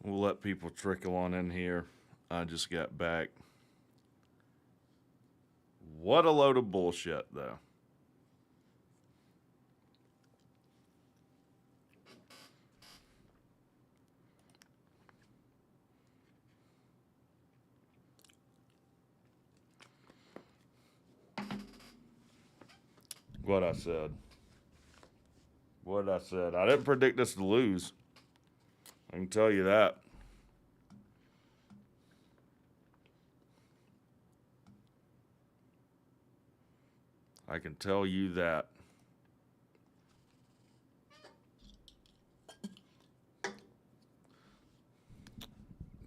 We'll let people trickle on in here. I just got back. What a load of bullshit, though. What I said. I didn't predict us to lose. I can tell you that. I can tell you that.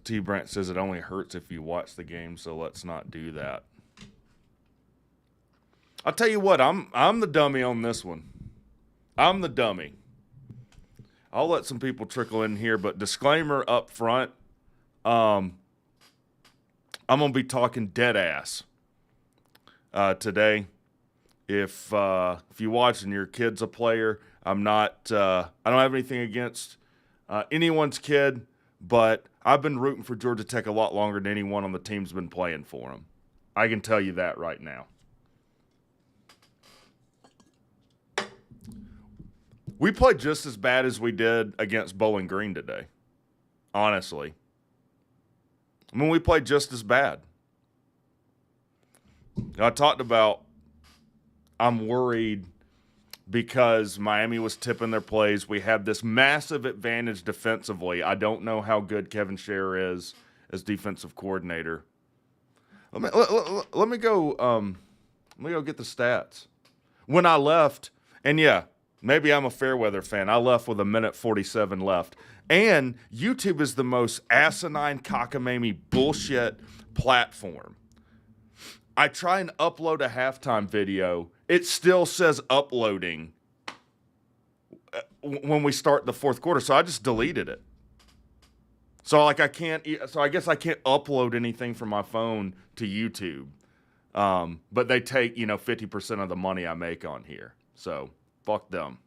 T. Brant says it only hurts if you watch the game, so let's not do that. I'll tell you what, I'm the dummy on this one. I'm the dummy. I'll let some people trickle in here, but disclaimer up front, I'm going to be talking dead ass today. If you watch and your kid's a player, I don't have anything against anyone's kid, but I've been rooting for Georgia Tech a lot longer than anyone on the team's been playing for them. I can tell you that right now. We played just as bad as we did against Bowling Green today, honestly. I mean, we played just as bad. I talked about I'm worried because Miami was tipping their plays. We had this massive advantage defensively. I don't know how good Kevin Sherrer is as defensive coordinator. Let me go get the stats. When I left, and yeah, maybe I'm a Fairweather fan. I left with 1:47 left. And YouTube is the most asinine, cockamamie bullshit platform. I try and upload a halftime video. It still says uploading when we start the fourth quarter. So I just deleted it. So I guess I can't upload anything from my phone to YouTube. But they take, 50% of the money I make on here. So fuck them.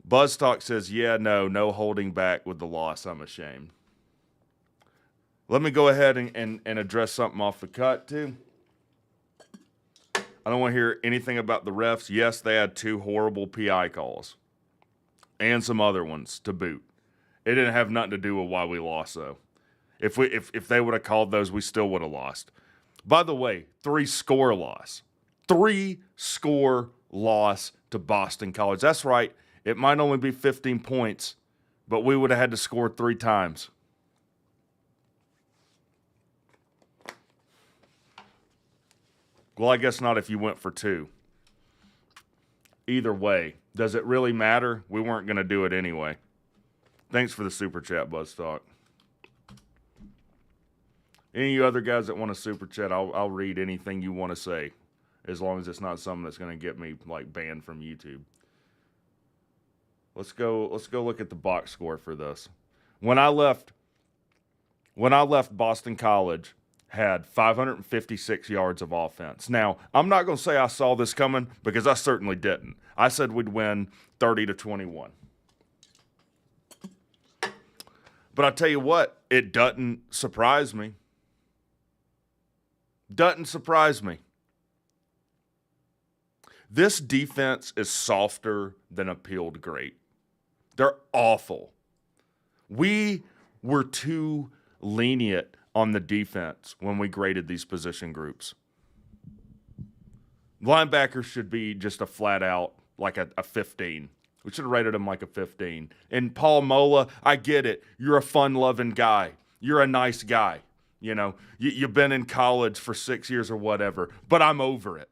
BuzzTalk says, no holding back with the loss. I'm ashamed. Let me go ahead and address something off the cut, too. I don't want to hear anything about the refs. Yes, they had 2 horrible PI calls and some other ones to boot. It didn't have nothing to do with why we lost, though. If they would have called those, we still would have lost. By the way, 3-score loss. 3-score loss to Boston College. That's right. It might only be 15 points, but we would have had to score 3 times. Well, I guess not if you went for 2. Either way, does it really matter? We weren't going to do it anyway. Thanks for the super chat, BuzzTalk. Any of you other guys that want to super chat, I'll read anything you want to say, as long as it's not something that's going to get me banned from YouTube. Let's go look at the box score for this. When I left Boston College, had 556 yards of offense. Now, I'm not going to say I saw this coming because I certainly didn't. I said we'd win 30-21. But I tell you what, it doesn't surprise me. Doesn't surprise me. This defense is softer than a peeled grape. They're awful. We were too lenient on the defense when we graded these position groups. Linebackers should be just a flat out, like a 15. We should have rated him like a 15. And Paul Mola, I get it. You're a fun-loving guy. You're a nice guy. You've been in college for 6 years or whatever. But I'm over it.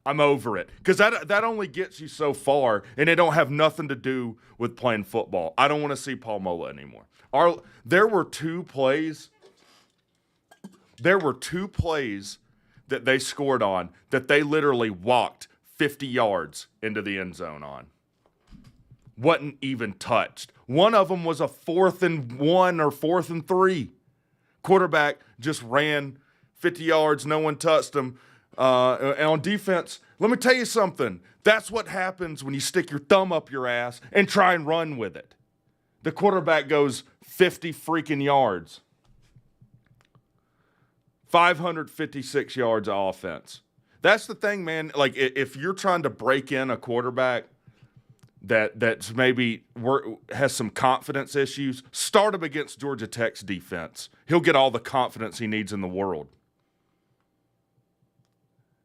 I'm over it. Because that only gets you so far, and it don't have nothing to do with playing football. I don't want to see Paul Mola anymore. There were 2 plays that they scored on that they literally walked 50 yards into the end zone on. Wasn't even touched. One of them was a 4th and 1 or 4th and 3. Quarterback just ran 50 yards. No one touched him. And on defense, let me tell you something. That's what happens when you stick your thumb up your ass and try and run with it. The quarterback goes 50 freaking yards. 556 yards of offense. That's the thing, man. Like, if you're trying to break in a quarterback that's maybe has some confidence issues, start him against Georgia Tech's defense. He'll get all the confidence he needs in the world.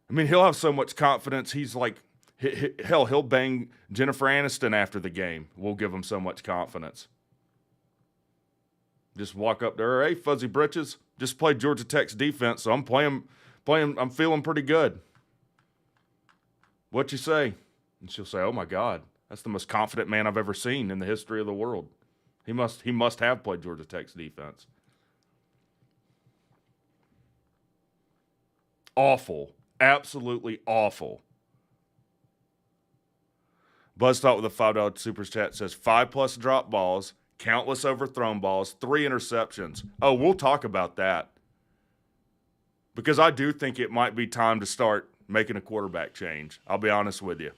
I mean, he'll have so much confidence, he's like, hell, he'll bang Jennifer Aniston after the game. We'll give him so much confidence. Just walk up to her, hey, Fuzzy Britches, just played Georgia Tech's defense, so I'm I'm feeling pretty good. What you say? And she'll say, oh my God, that's the most confident man I've ever seen in the history of the world. He must have played Georgia Tech's defense. Awful. Absolutely awful. Buzzthought with a $5 super chat says 5+ drop balls, countless overthrown balls, 3 interceptions. Oh, we'll talk about that. Because I do think it might be time to start making a quarterback change. I'll be honest with you.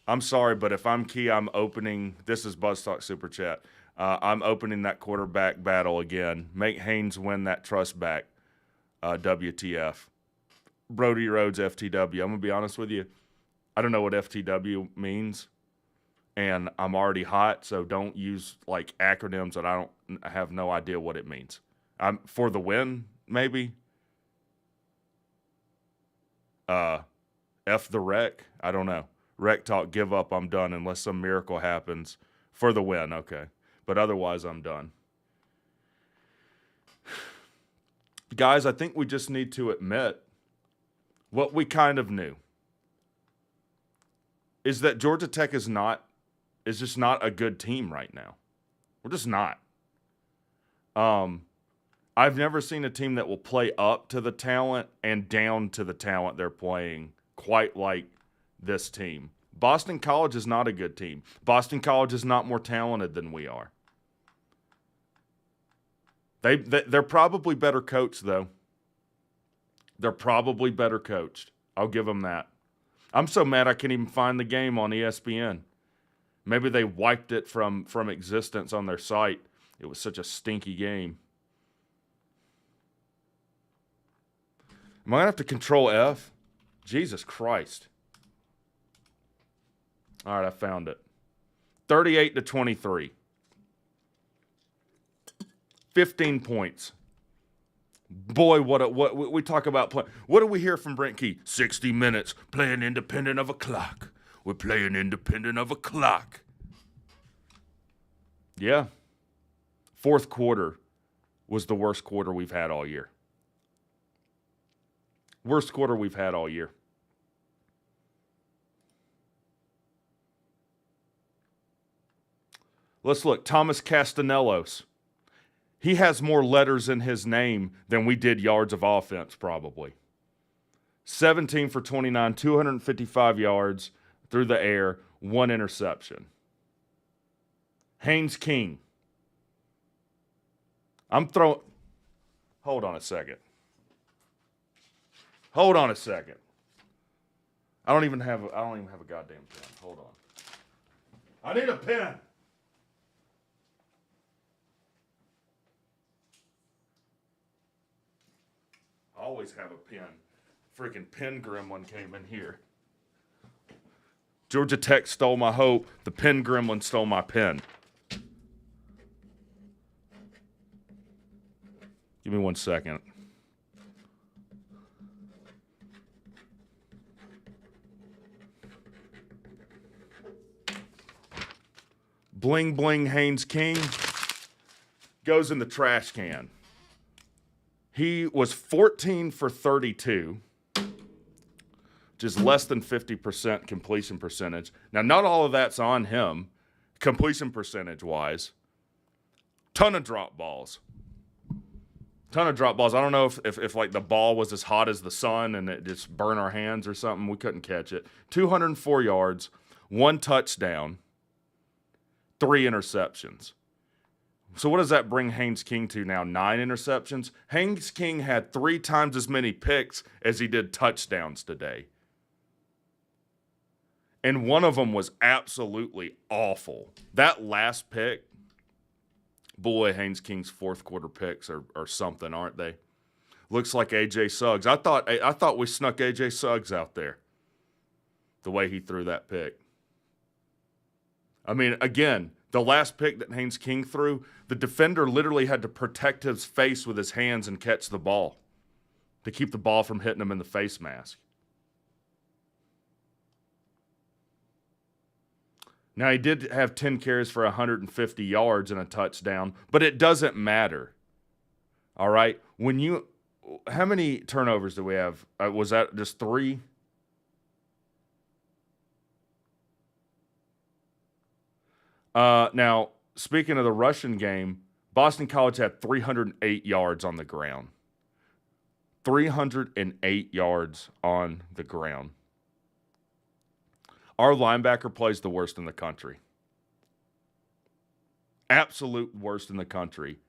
I'm sorry, but if I'm Key, I'm opening – this is Buzztalk Super Chat. I'm opening that quarterback battle again. Make Haynes win that trust back. WTF. Brody Rhodes, FTW. I'm going to be honest with you. I don't know what FTW means, and I'm already hot, so don't use, like, acronyms that I have no idea what it means. I'm for the win, maybe. F the wreck. I don't know. WreckTalk, give up, I'm done unless some miracle happens. For the win, okay. But otherwise, I'm done. Guys, I think we just need to admit what we kind of knew. Is that Georgia Tech is just not a good team right now. We're just not. I've never seen a team that will play up to the talent and down to the talent they're playing quite like this team. Boston College is not a good team. Boston College is not more talented than we are. They're probably better coached, though. They're probably better coached. I'll give them that. I'm so mad I can't even find the game on ESPN. Maybe they wiped it from existence on their site. It was such a stinky game. Am I going to have to Control F? Jesus Christ. All right, I found it. 38-23. 15 points. Boy, what we talk about play. What do we hear from Brent Key? 60 minutes playing independent of a clock. We're playing independent of a clock. Yeah. Fourth quarter was the worst quarter we've had all year. Worst quarter we've had all year. Let's look. Thomas Castanelos. He has more letters in his name than we did yards of offense, probably. 17 for 29, 255 yards through the air, 1 interception. Haynes King. Hold on a second. I don't even have a goddamn pen. Hold on. I need a pen. I always have a pen. Freaking pen gremlin came in here. Georgia Tech stole my hope. The pen gremlin stole my pen. Give me 1 second. Bling Bling Haynes King goes in the trash can. He was 14 for 32, which is less than 50% completion percentage. Now, not all of that's on him, completion percentage-wise. Ton of drop balls. I don't know if like the ball was as hot as the sun and it just burned our hands or something. We couldn't catch it. 204 yards, 1 touchdown, 3 interceptions. So what does that bring Haynes King to now? 9 interceptions? Haynes King had 3 times as many picks as he did touchdowns today. And one of them was absolutely awful. That last pick, Boy, Haynes King's fourth quarter picks are something, aren't they? Looks like AJ Suggs. I thought we snuck AJ Suggs out there. The way he threw that pick. I mean, again, the last pick that Haynes King threw, the defender literally had to protect his face with his hands and catch the ball to keep the ball from hitting him in the face mask. Now, he did have 10 carries for 150 yards and a touchdown, but it doesn't matter. All right? How many turnovers do we have? Was that just 3? Now, speaking of the Russian game, Boston College had 308 yards on the ground. 308 yards on the ground. Our linebacker plays the worst in the country. Absolute worst in the country.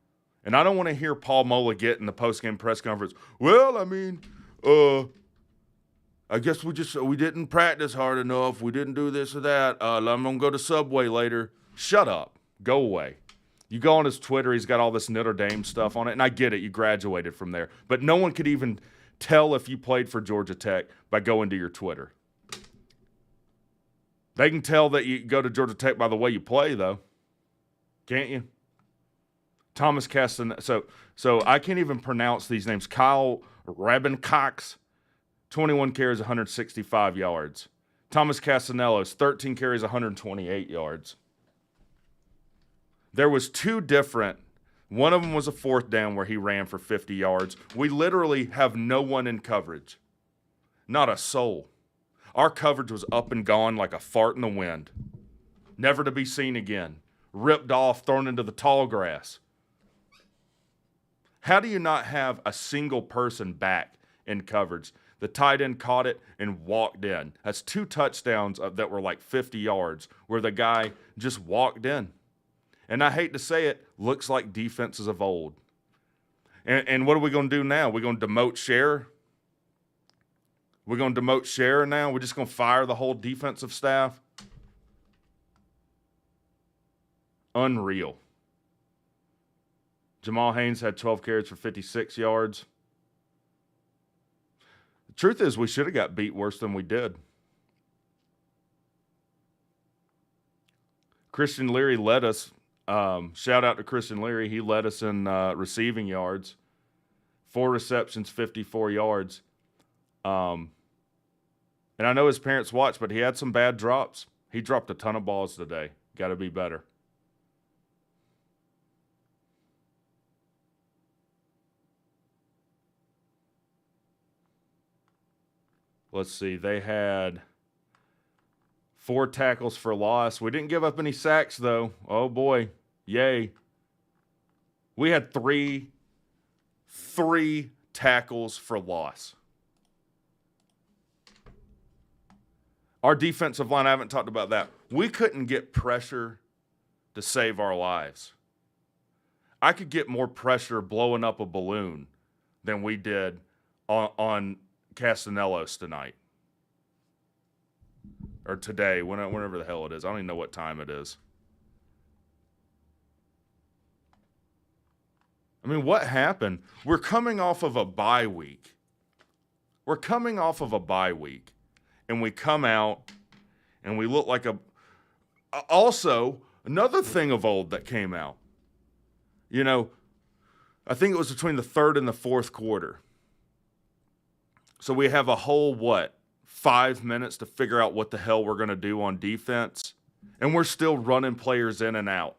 And I don't want to hear Paul Mola get in the postgame press conference, well, I mean, I guess we didn't practice hard enough. We didn't do this or that. I'm going to go to Subway later. Shut up. Go away. You go on his Twitter, he's got all this Notre Dame stuff on it, and I get it. You graduated from there. But no one could even tell if you played for Georgia Tech by going to your Twitter. They can tell that you go to Georgia Tech by the way you play, though. Can't you? Thomas Castanello. So I can't even pronounce these names. Kyle Rabincox, 21 carries, 165 yards. Thomas Castanella's 13 carries, 128 yards. There was 2 different. One of them was a 4th down where he ran for 50 yards. We literally have no one in coverage. Not a soul. Our coverage was up and gone like a fart in the wind. Never to be seen again. Ripped off, thrown into the tall grass. How do you not have a single person back in coverage? The tight end caught it and walked in. That's 2 touchdowns that were like 50 yards where the guy just walked in. And I hate to say it, looks like defenses of old. And what are we going to do now? We're going to demote Scherer? We're going to demote Scherer now? We're just going to fire the whole defensive staff? Unreal. Jamal Haynes had 12 carries for 56 yards. The truth is we should have got beat worse than we did. Christian Leary led us. Shout out to Christian Leary. He led us in receiving yards. 4 receptions, 54 yards. And I know his parents watched, but he had some bad drops. He dropped a ton of balls today. Got to be better. Let's see. They had 4 tackles for loss. We didn't give up any sacks, though. Oh, boy. Yay. We had three tackles for loss. Our defensive line, I haven't talked about that. We couldn't get pressure to save our lives. I could get more pressure blowing up a balloon than we did on Castanelos tonight. Or today, whenever the hell it is. I don't even know what time it is. I mean, what happened? We're coming off of a bye week. And we come out and we look like a... Also, another thing of old that came out. You know, I think it was between the 3rd and the 4th quarter. So we have a whole, 5 minutes to figure out what the hell we're going to do on defense. And we're still running players in and out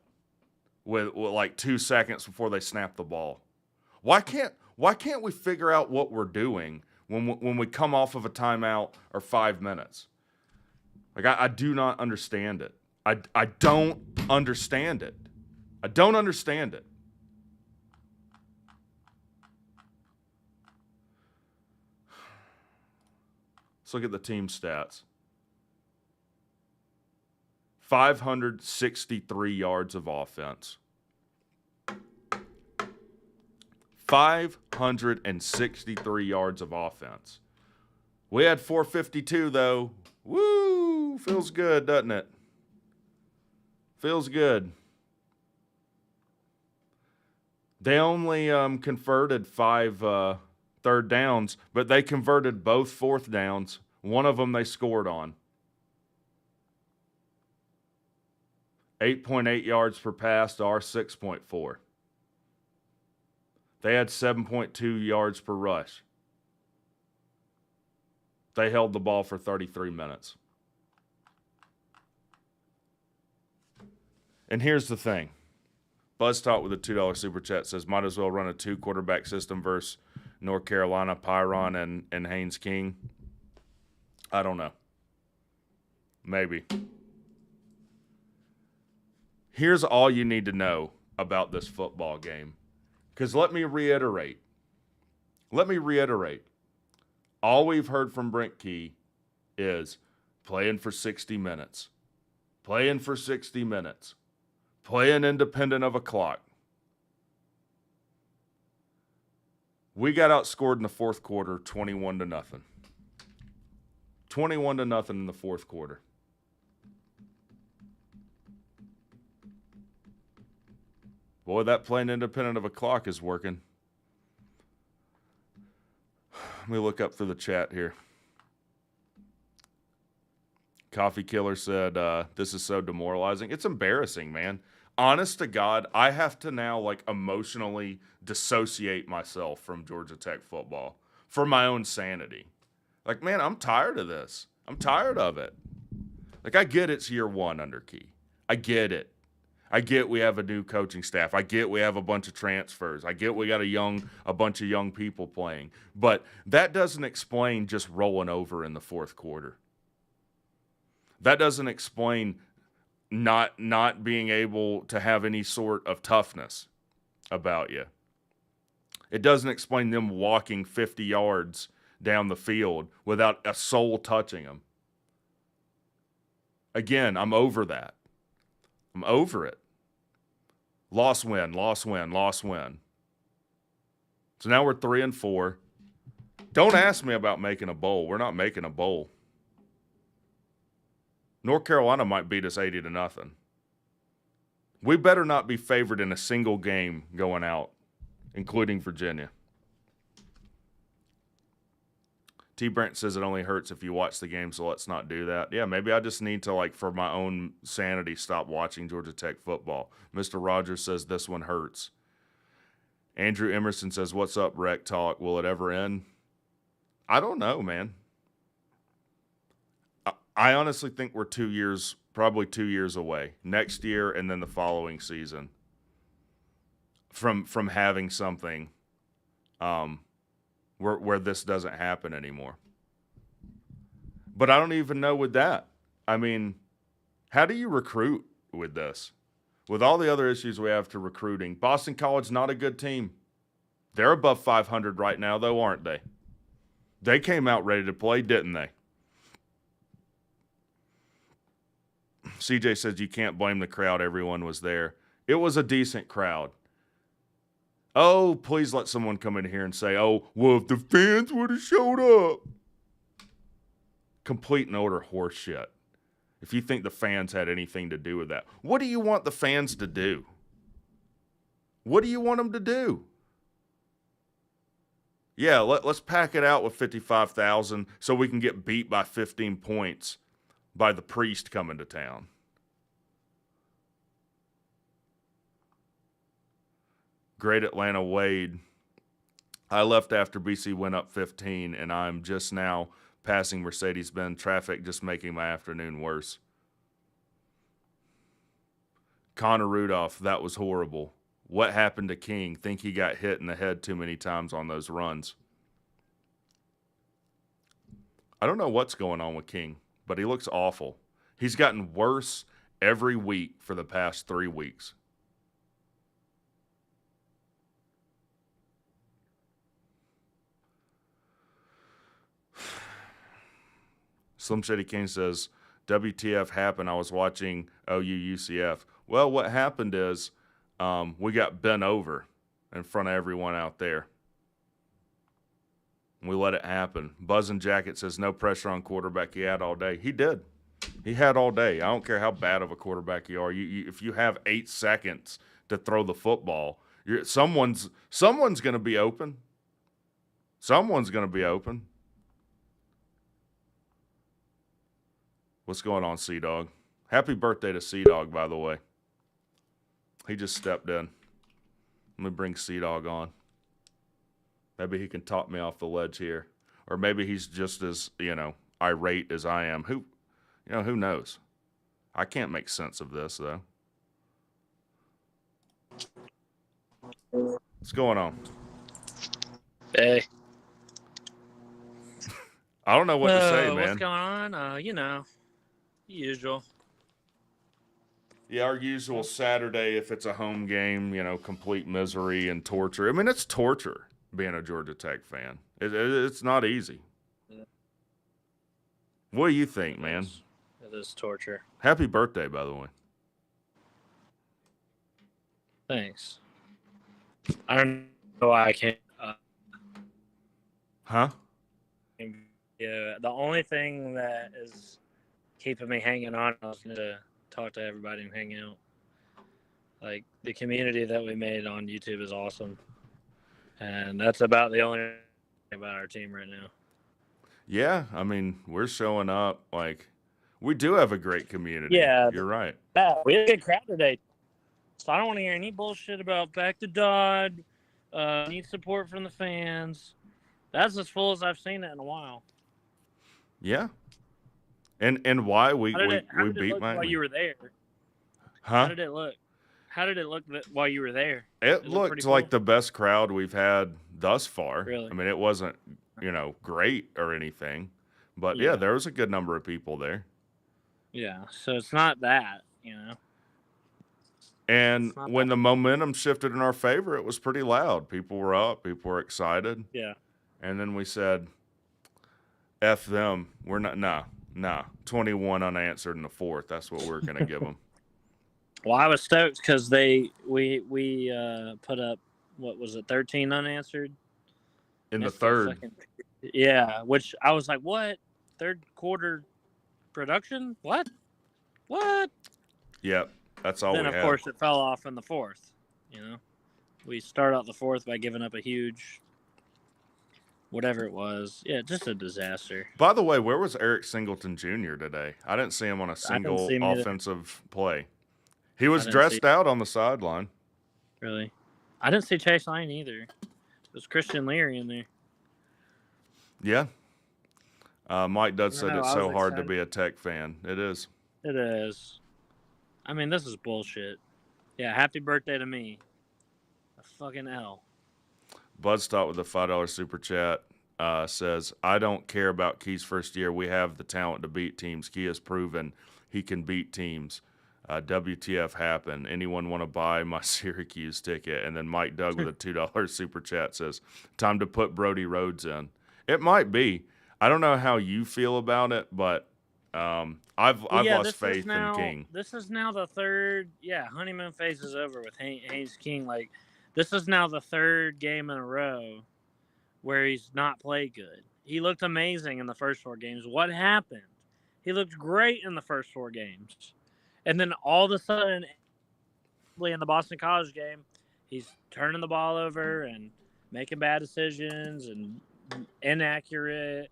with like 2 seconds before they snap the ball. Why can't we figure out what we're doing when we come off of a timeout or 5 minutes? Like, I do not understand it. I don't understand it. I don't understand it. Let's look at the team stats. 563 yards of offense. 563 yards of offense. We had 452, though. Woo! Feels good, doesn't it? Feels good. They only converted 5 third downs, but they converted both fourth downs. One of them they scored on. 8.8 yards per pass to our 6.4. They had 7.2 yards per rush. They held the ball for 33 minutes. And here's the thing. Buzz Talk with a $2 super chat says, might as well run a 2-quarterback system versus North Carolina, Pyron, and Haynes King. I don't know. Maybe. Here's all you need to know about this football game. Because let me reiterate. All we've heard from Brent Key is playing for 60 minutes. Playing independent of a clock. We got outscored in the fourth quarter 21-0. 21-0 in the fourth quarter. Boy, that playing independent of a clock is working. Let me look up through the chat here. Coffee Killer said, this is so demoralizing. It's embarrassing, man. Honest to God, I have to now emotionally dissociate myself from Georgia Tech football for my own sanity. Man, I'm tired of this. I'm tired of it. I get it's year one under Key. I get it. I get we have a new coaching staff. I get we have a bunch of transfers. I get we got a bunch of young people playing. But that doesn't explain just rolling over in the fourth quarter. That doesn't explain not being able to have any sort of toughness about you. It doesn't explain them walking 50 yards down the field without a soul touching them. Again, I'm over that. I'm over it. Loss, win. So now we're 3-4. Don't ask me about making a bowl. We're not making a bowl. North Carolina might beat us 80-0. We better not be favored in a single game going out, including Virginia. T. Brent says it only hurts if you watch the game, so let's not do that. Yeah, maybe I just need to, for my own sanity, stop watching Georgia Tech football. Mr. Rogers says this one hurts. Andrew Emerson says, what's up, WreckTalk? Will it ever end? I don't know, man. I honestly think we're probably 2 years away. Next year and then the following season from having something where this doesn't happen anymore. But I don't even know with that. I mean, how do you recruit with this? With all the other issues we have to recruiting, Boston College, not a good team. They're above 500 right now, though, aren't they? They came out ready to play, didn't they? CJ says you can't blame the crowd. Everyone was there. It was a decent crowd. Oh, please let someone come in here and say, oh, well, if the fans would have showed up. Complete and utter horse shit. If you think the fans had anything to do with that. What do you want the fans to do? What do you want them to do? Yeah, let's pack it out with 55,000 so we can get beat by 15 points by the priest coming to town. Great Atlanta Wade. I left after BC went up 15, and I'm just now passing Mercedes-Benz. Traffic just making my afternoon worse. Connor Rudolph, that was horrible. What happened to King? Think he got hit in the head too many times on those runs. I don't know what's going on with King, but he looks awful. He's gotten worse every week for the past 3 weeks. Slim Shady King says, WTF happened? I was watching OU UCF. Well, what happened is we got bent over in front of everyone out there. We let it happen. Buzzing Jacket says, no pressure on quarterback. He had all day. He did. He had all day. I don't care how bad of a quarterback you are. If you have 8 seconds to throw the football, Someone's going to be open. Someone's going to be open. What's going on, Sea-Dog? Happy birthday to Sea-Dog, by the way. He just stepped in. Let me bring Sea-Dog on. Maybe he can talk me off the ledge here. Or maybe he's just as, irate as I am. Who knows? I can't make sense of this, though. What's going on? Hey. I don't know what to say, man. What's going on? Usual. Yeah, our usual Saturday, if it's a home game, complete misery and torture. I mean, it's torture being a Georgia Tech fan. It's not easy. Yeah. What do you think, man? It is torture. Happy birthday, by the way. Thanks. I don't know why I can't. Huh? Yeah, the only thing that is keeping me hanging on is to talk to everybody and hang out. Like, the community that we made on YouTube is awesome. And that's about the only thing about our team right now. Yeah, I mean, we're showing up. Like, we do have a great community. Yeah. You're right. We had a good crowd today. So I don't want to hear any bullshit about back to Dodd, need support from the fans. That's as full as I've seen it in a while. Yeah. And why we beat Miami while you were there? Huh? How did it look? How did it look while you were there? It looked like the best crowd we've had thus far. Really? I mean, it wasn't, great or anything. But, yeah, there was a good number of people there. Yeah, so it's not that, And when the momentum shifted in our favor, it was pretty loud. People were up. People were excited. Yeah. And then we said, F them. We're not, nah. 21 unanswered in the fourth. That's what we're going to give them. Well, I was stoked because we put up, 13 unanswered? In the third. Yeah, which I was like, what? Third quarter production? What? Yep, that's all we had. Then, of course, it fell off in the fourth, We start out the fourth by giving up a huge, whatever it was. Yeah, just a disaster. By the way, where was Eric Singleton Jr. today? I didn't see him on a single offensive play. He was dressed out on the sideline. Really? I didn't see Chase Lane either. It was Christian Leary in there. Yeah. Mike Dudd said it's so hard to be a Tech fan. It is. It is. I mean, this is bullshit. Yeah, happy birthday to me. A fucking L. Buzzstop with a $5 super chat says, I don't care about Key's first year. We have the talent to beat teams. Key has proven he can beat teams. WTF happened. Anyone want to buy my Syracuse ticket? And then Mike Doug with a $2 super chat says, time to put Brody Rhodes in. It might be. I don't know how you feel about it, but I've lost faith in King. This is now the third. Yeah, honeymoon phase is over with Haynes King. Like, this is now the third game in a row where he's not played good. He looked amazing in the first 4 games. What happened? He looked great in the first 4 games. And then all of a sudden, in the Boston College game, he's turning the ball over and making bad decisions and inaccurate,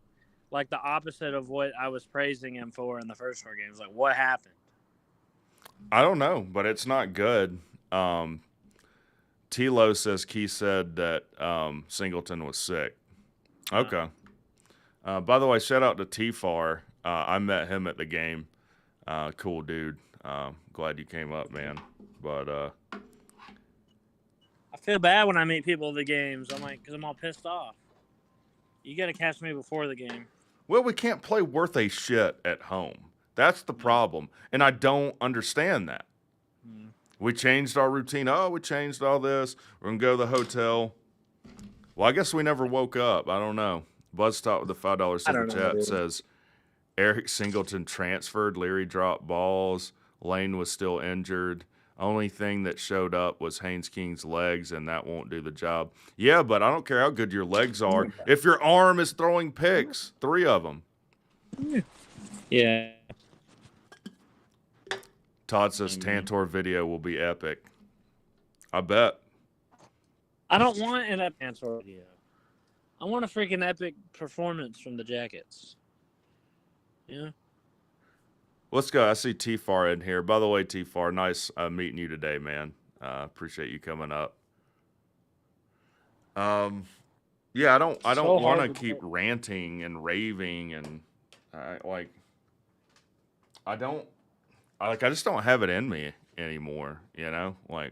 like the opposite of what I was praising him for in the first 4 games. Like, what happened? I don't know, but it's not good. T-Lo says Key said that Singleton was sick. Okay. By the way, shout out to T-Far. I met him at the game. Cool dude. Glad you came up, man. But I feel bad when I meet people at the games. I'm like, because I'm all pissed off. You got to catch me before the game. Well, we can't play worth a shit at home. That's the problem. And I don't understand that. We changed our routine. Oh, we changed all this. We're going to go to the hotel. Well, I guess we never woke up. I don't know. Buzzstop with the $5 super chat says, Eric Singleton transferred. Leary dropped balls. Lane was still injured. Only thing that showed up was Haynes King's legs, and that won't do the job. Yeah, but I don't care how good your legs are. If your arm is throwing picks, 3 of them. Yeah. Todd says Tantor video will be epic. I bet. I don't want an epic answer video. I want a freaking epic performance from the Jackets. Yeah. Let's go. I see T-Far in here. By the way, T-Far, nice meeting you today, man. Appreciate you coming up. Yeah, I don't So want to hard to keep get. ranting and raving and I just don't have it in me anymore, you know? Like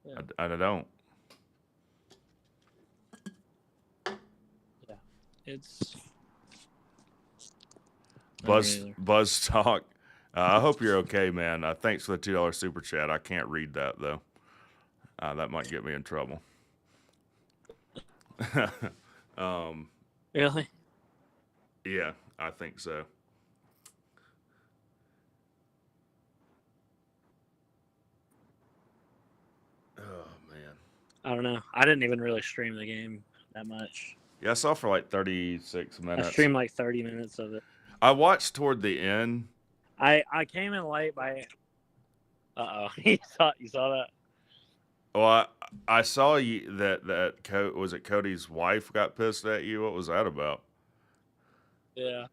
Yeah. I don't. Yeah. It's Buzz Talk. I hope you're okay, man. Thanks for the $2 super chat. I can't read that though. That might get me in trouble. Really? Yeah, I think so. Oh man. I don't know. I didn't even really stream the game that much. Yeah, I saw for like 36 minutes. I streamed like 30 minutes of it. I watched toward the end. I came in late by. You saw that? Well, I saw you that was it Cody's wife got pissed at you. What was that about? Yeah.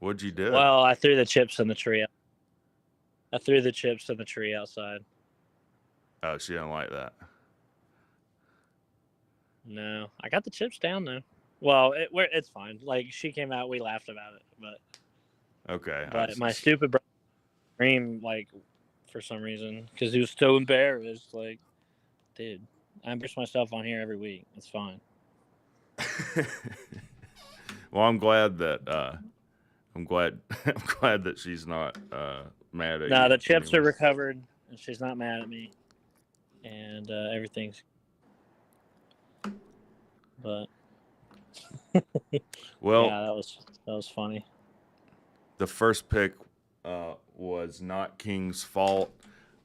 What'd you do? Well, I threw the chips in the tree. Outside. Oh, she didn't like that. No, I got the chips down though. Well, it's fine. Like she came out, we laughed about it, but Okay. But my stupid brother screamed like for some reason because he was so embarrassed. Like, dude, I embarrass myself on here every week. It's fine. Well, I'm glad that I'm glad that she's not mad at you. No, the chips are recovered, and she's not mad at me, and everything's. But well, yeah, that was funny. The first pick was not King's fault.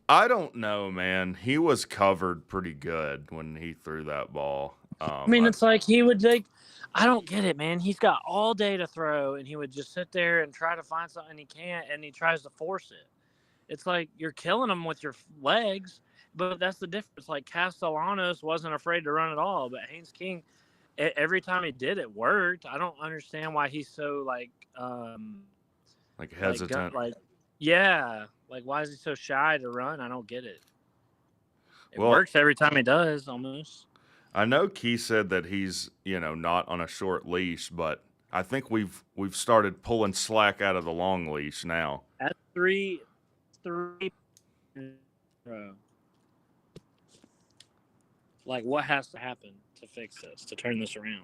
I don't know, man. He was covered pretty good when he threw that ball. I mean, it's like he would like. I don't get it, man. He's got all day to throw, and he would just sit there and try to find something he can't, and he tries to force it. It's like you're killing him with your legs, but that's the difference. Like Castellanos wasn't afraid to run at all, but Haynes King, every time he did, it worked. I don't understand why he's so like hesitant. Yeah, like why is he so shy to run? I don't get it. It works every time he does, almost. I know Key said that he's, not on a short leash, but I think we've started pulling slack out of the long leash now. At three. Like, what has to happen to fix this, to turn this around?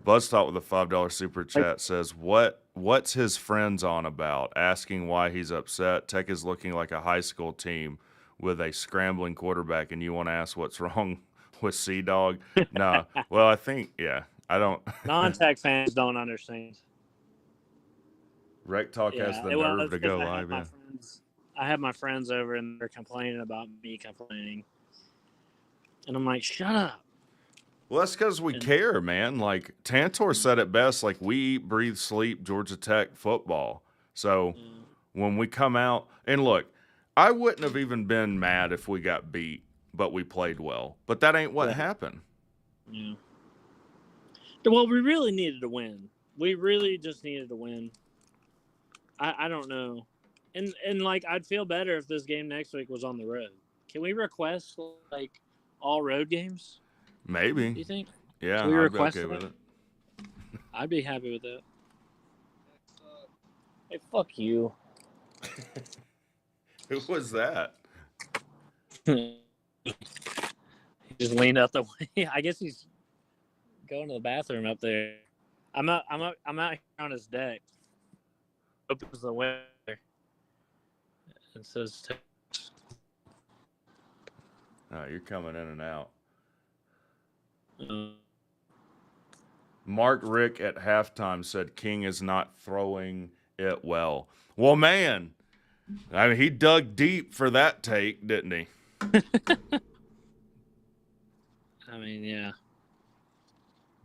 Buzz Talk with a $5 super chat says, what's his friends on about? Asking why he's upset. Tech is looking like a high school team with a scrambling quarterback, and you want to ask what's wrong with Sea-Dog? No. Well, I think, I don't. Non-Tech fans don't understand. WreckTalk has the nerve to go live. I have my friends over, and they're complaining about me complaining. And I'm like, shut up. Well, that's because we care, man. Like, Tantor said it best, like, we eat, breathe, sleep Georgia Tech football. So when we come out, and look, I wouldn't have even been mad if we got beat, but we played well. But that ain't what happened. Yeah. Well, we really needed to win. We really just needed to win. I don't know. And like, I'd feel better if this game next week was on the road. Can we request, like, all road games? Maybe. Do you think? Yeah, we I'd be okay with it. I'd be happy with that. Hey, fuck you. Who was that? He just leaned out the way. I guess he's going to the bathroom up there. I'm out here on his deck. Opens the window and says, Oh, you're coming in and out. Mark Rick at halftime said King is not throwing it well. Well, man, I mean, he dug deep for that take, didn't he? I mean, yeah.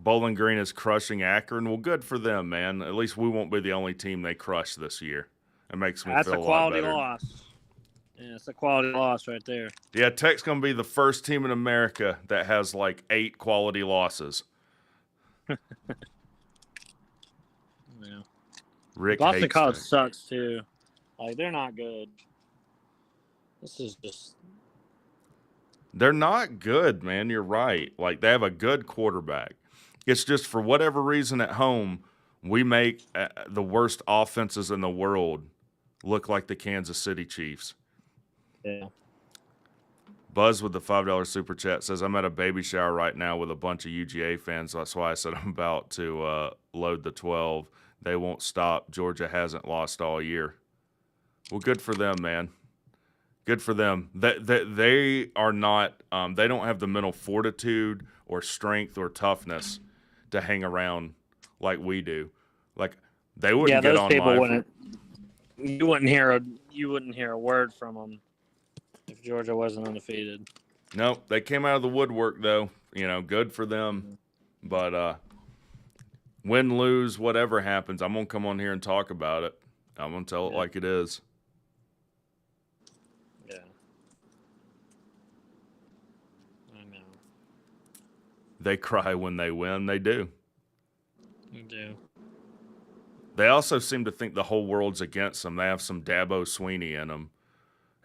Bowling Green is crushing Akron. Well, good for them, man. At least we won't be the only team they crush this year. It makes me feel a lot better. That's a quality loss. Yeah, it's a quality loss right there. Yeah, Tech's going to be the first team in America that has like 8 quality losses. Yeah. Rick Boston hates College Tech. sucks too. Like they're not good. This is just. They're not good, man. You're right. Like, they have a good quarterback. It's just for whatever reason at home, we make the worst offenses in the world look like the Kansas City Chiefs. Yeah. Buzz with the $5 super chat says, I'm at a baby shower right now with a bunch of UGA fans. That's why I said I'm about to load the 12. They won't stop. Georgia hasn't lost all year. Well, good for them, man. Good for them. They are not. They don't have the mental fortitude or strength or toughness to hang around like we do. Like, they wouldn't get those on people live. wouldn't. You wouldn't hear a word from them if Georgia wasn't undefeated. Nope, they came out of the woodwork though. Good for them. But win, lose, whatever happens, I'm gonna come on here and talk about it. I'm gonna tell it like it is. Yeah. I know. They cry when they win. They do. You do. They also seem to think the whole world's against them. They have some Dabo Sweeney in them.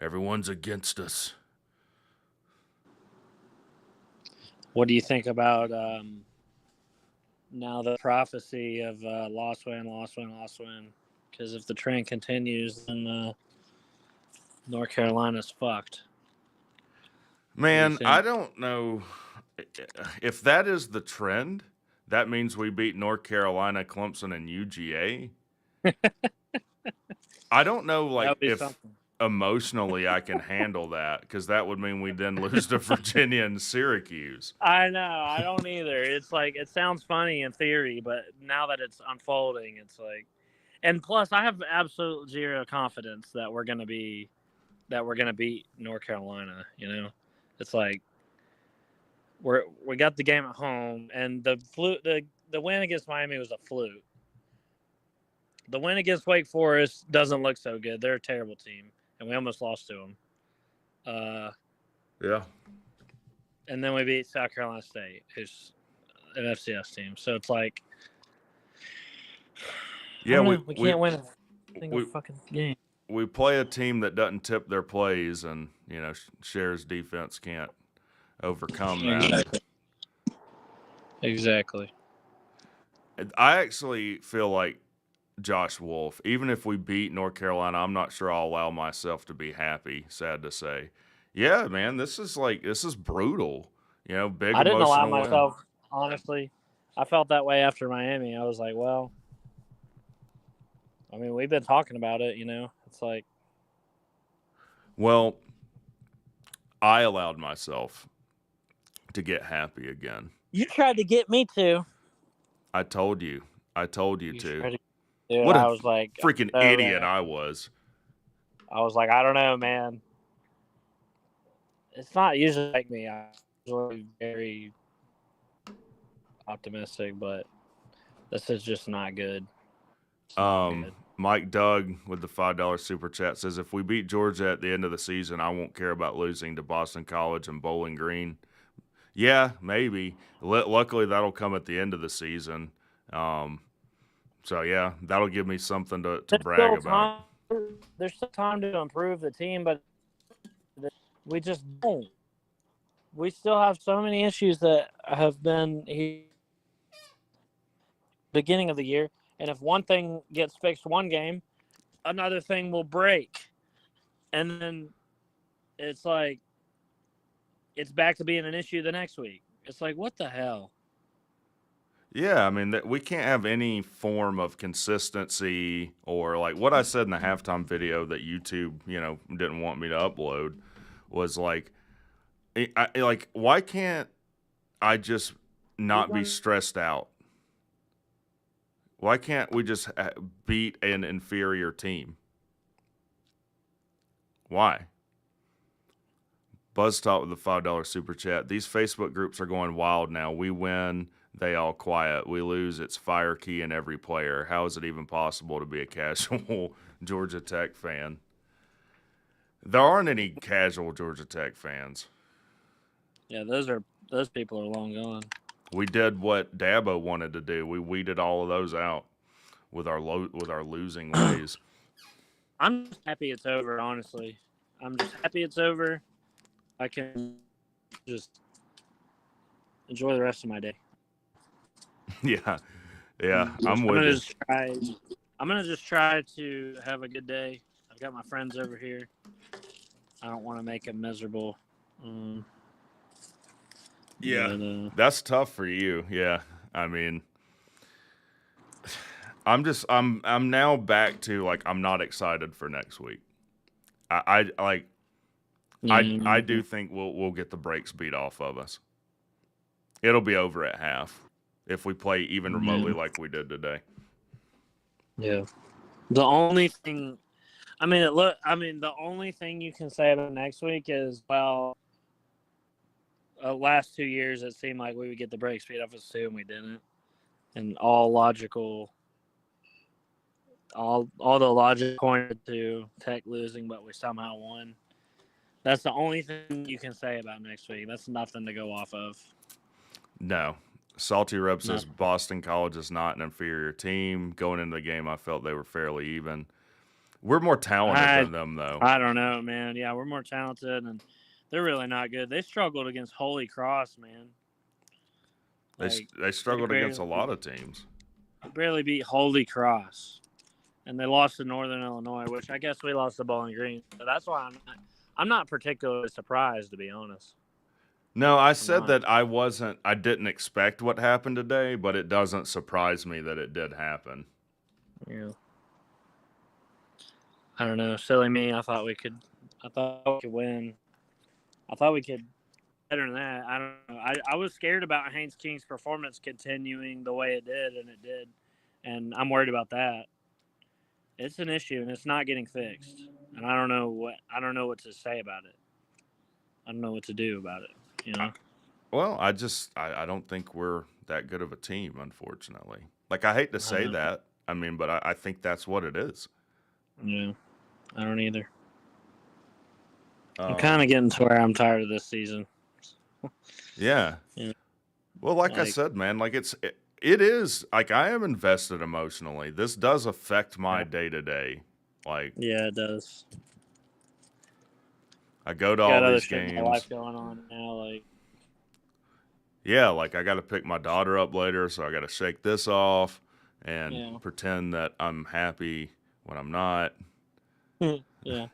Everyone's against us. What do you think about now the prophecy of loss win? Because if the trend continues, then North Carolina's fucked. Man, I don't know if that is the trend. That means we beat North Carolina, Clemson, and UGA. I don't know, like, if something. Emotionally I can handle that, because that would mean we then lose to Virginia and Syracuse. I know. I don't either. It's like, it sounds funny in theory, but now that it's unfolding, it's like, and plus I have absolute zero confidence that we're gonna beat North Carolina. It's like we got the game at home, and the win against Miami was a fluke. The win against Wake Forest doesn't look so good. They're a terrible team, and we almost lost to them. Yeah. And then we beat South Carolina State, who's an FCS team. So it's like, yeah, we can't win a single fucking game. We play a team that doesn't tip their plays, and Cher's defense can't overcome that. Exactly. I actually feel like Josh Wolf, even if we beat North Carolina, I'm not sure I'll allow myself to be happy, sad to say. Yeah, man, this is brutal. Big emotional I didn't allow win. myself, honestly. I felt that way after Miami. I was like, well, I mean, we've been talking about it, It's like. Well, I allowed myself to get happy again. You tried to get me to. I told you to. Dude, What I a was like, freaking idiot I was. I was like, I don't know, man. It's not usually like me. I'm usually very optimistic, but this is just not good. Good. Mike Doug with the $5 super chat says, if we beat Georgia at the end of the season, I won't care about losing to Boston College and Bowling Green. Yeah, maybe. Luckily, that'll come at the end of the season. So, yeah, that'll give me something to brag about. There's still time to improve the team, but we just don't. We still have so many issues that have been beginning of the year. And if one thing gets fixed one game, another thing will break. And then it's like, it's back to being an issue the next week. It's like, what the hell? Yeah, I mean, we can't have any form of consistency, or like what I said in the halftime video that YouTube, didn't want me to upload was like, why can't I just not be stressed out? Why can't we just beat an inferior team? Why? Buzztop with the $5 super chat. These Facebook groups are going wild now. We win, they all quiet. We lose, it's fire key in every player. How is it even possible to be a casual Georgia Tech fan? There aren't any casual Georgia Tech fans. Yeah, those people are long gone. We did what Dabo wanted to do. We weeded all of those out with our losing ways. I'm just happy it's over. Honestly, I'm just happy it's over. I can just enjoy the rest of my day. Yeah, I'm I'm with gonna you. just try. I'm gonna just try to have a good day. I've got my friends over here. I don't want to make them miserable. Yeah, But, that's tough for you. Yeah, I mean, I'm now back to like I'm not excited for next week. I like I do think we'll get the brakes beat off of us. It'll be over at half if we play even remotely like we did today. Yeah. The only thing, the only thing you can say about next week is, well, last 2 years it seemed like we would get the brakes beat off us too, and we didn't. And all the logic pointed to Tech losing, but we somehow won. That's the only thing you can say about next week. That's nothing to go off of. No. Salty Rep says Nothing. Boston College is not an inferior team. Going into the game, I felt they were fairly even. We're more talented than them, though. I don't know, man. Yeah, we're more talented, and they're really not good. They struggled against Holy Cross, man. They struggled against a lot of teams. Barely beat Holy Cross, and they lost to Northern Illinois, which I guess we lost to Bowling Green. So that's why I'm not particularly surprised, to be honest. No, I said that I didn't expect what happened today, but it doesn't surprise me that it did happen. Yeah. I don't know. Silly me. I thought we could win. I thought we could better than that. I don't know. I was scared about Haynes King's performance continuing the way it did, and it did. And I'm worried about that. It's an issue, and it's not getting fixed. And I don't know what to say about it. I don't know what to do about it. You know. Well, I don't think we're that good of a team, unfortunately. Like, I hate to say that. I mean, but I think that's what it is. Yeah, I don't either. I'm kind of getting to where I'm tired of this season. Yeah. Well, like I said, man, like it is like I am invested emotionally. This does affect my day to day. Like, yeah, it does. I go to all these games. My life going on now, like. Yeah, like I got to pick my daughter up later, so I got to shake this off and pretend that I'm happy when I'm not. Yeah.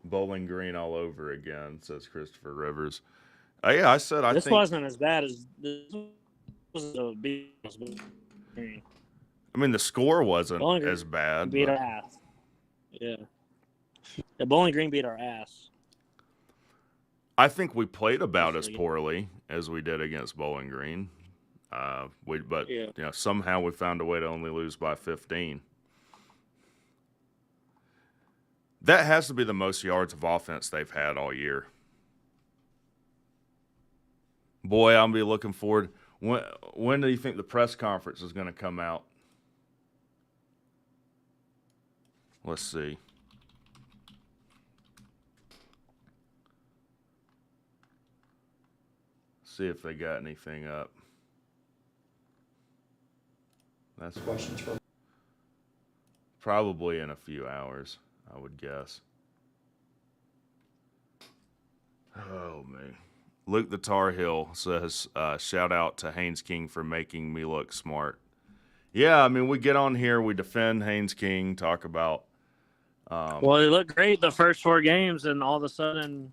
Bowling Green all over again, says Christopher Rivers. Yeah, I said I this think wasn't as bad as this was. I mean, the score wasn't Bowling as bad. Beat our ass. Yeah. The Bowling Green beat our ass. I think we played about as poorly as we did against Bowling Green. Somehow we found a way to only lose by 15. That has to be the most yards of offense they've had all year. Boy, I'll be looking forward. When do you think the press conference is going to come out? Let's see. See if they got anything up. That's questions from probably in a few hours, I would guess. Oh man. Luke the Tar Heel says, shout out to Haynes King for making me look smart. Yeah, I mean, we get on here, we defend Haynes King, talk about. Well, he looked great the first 4 games, and all of a sudden,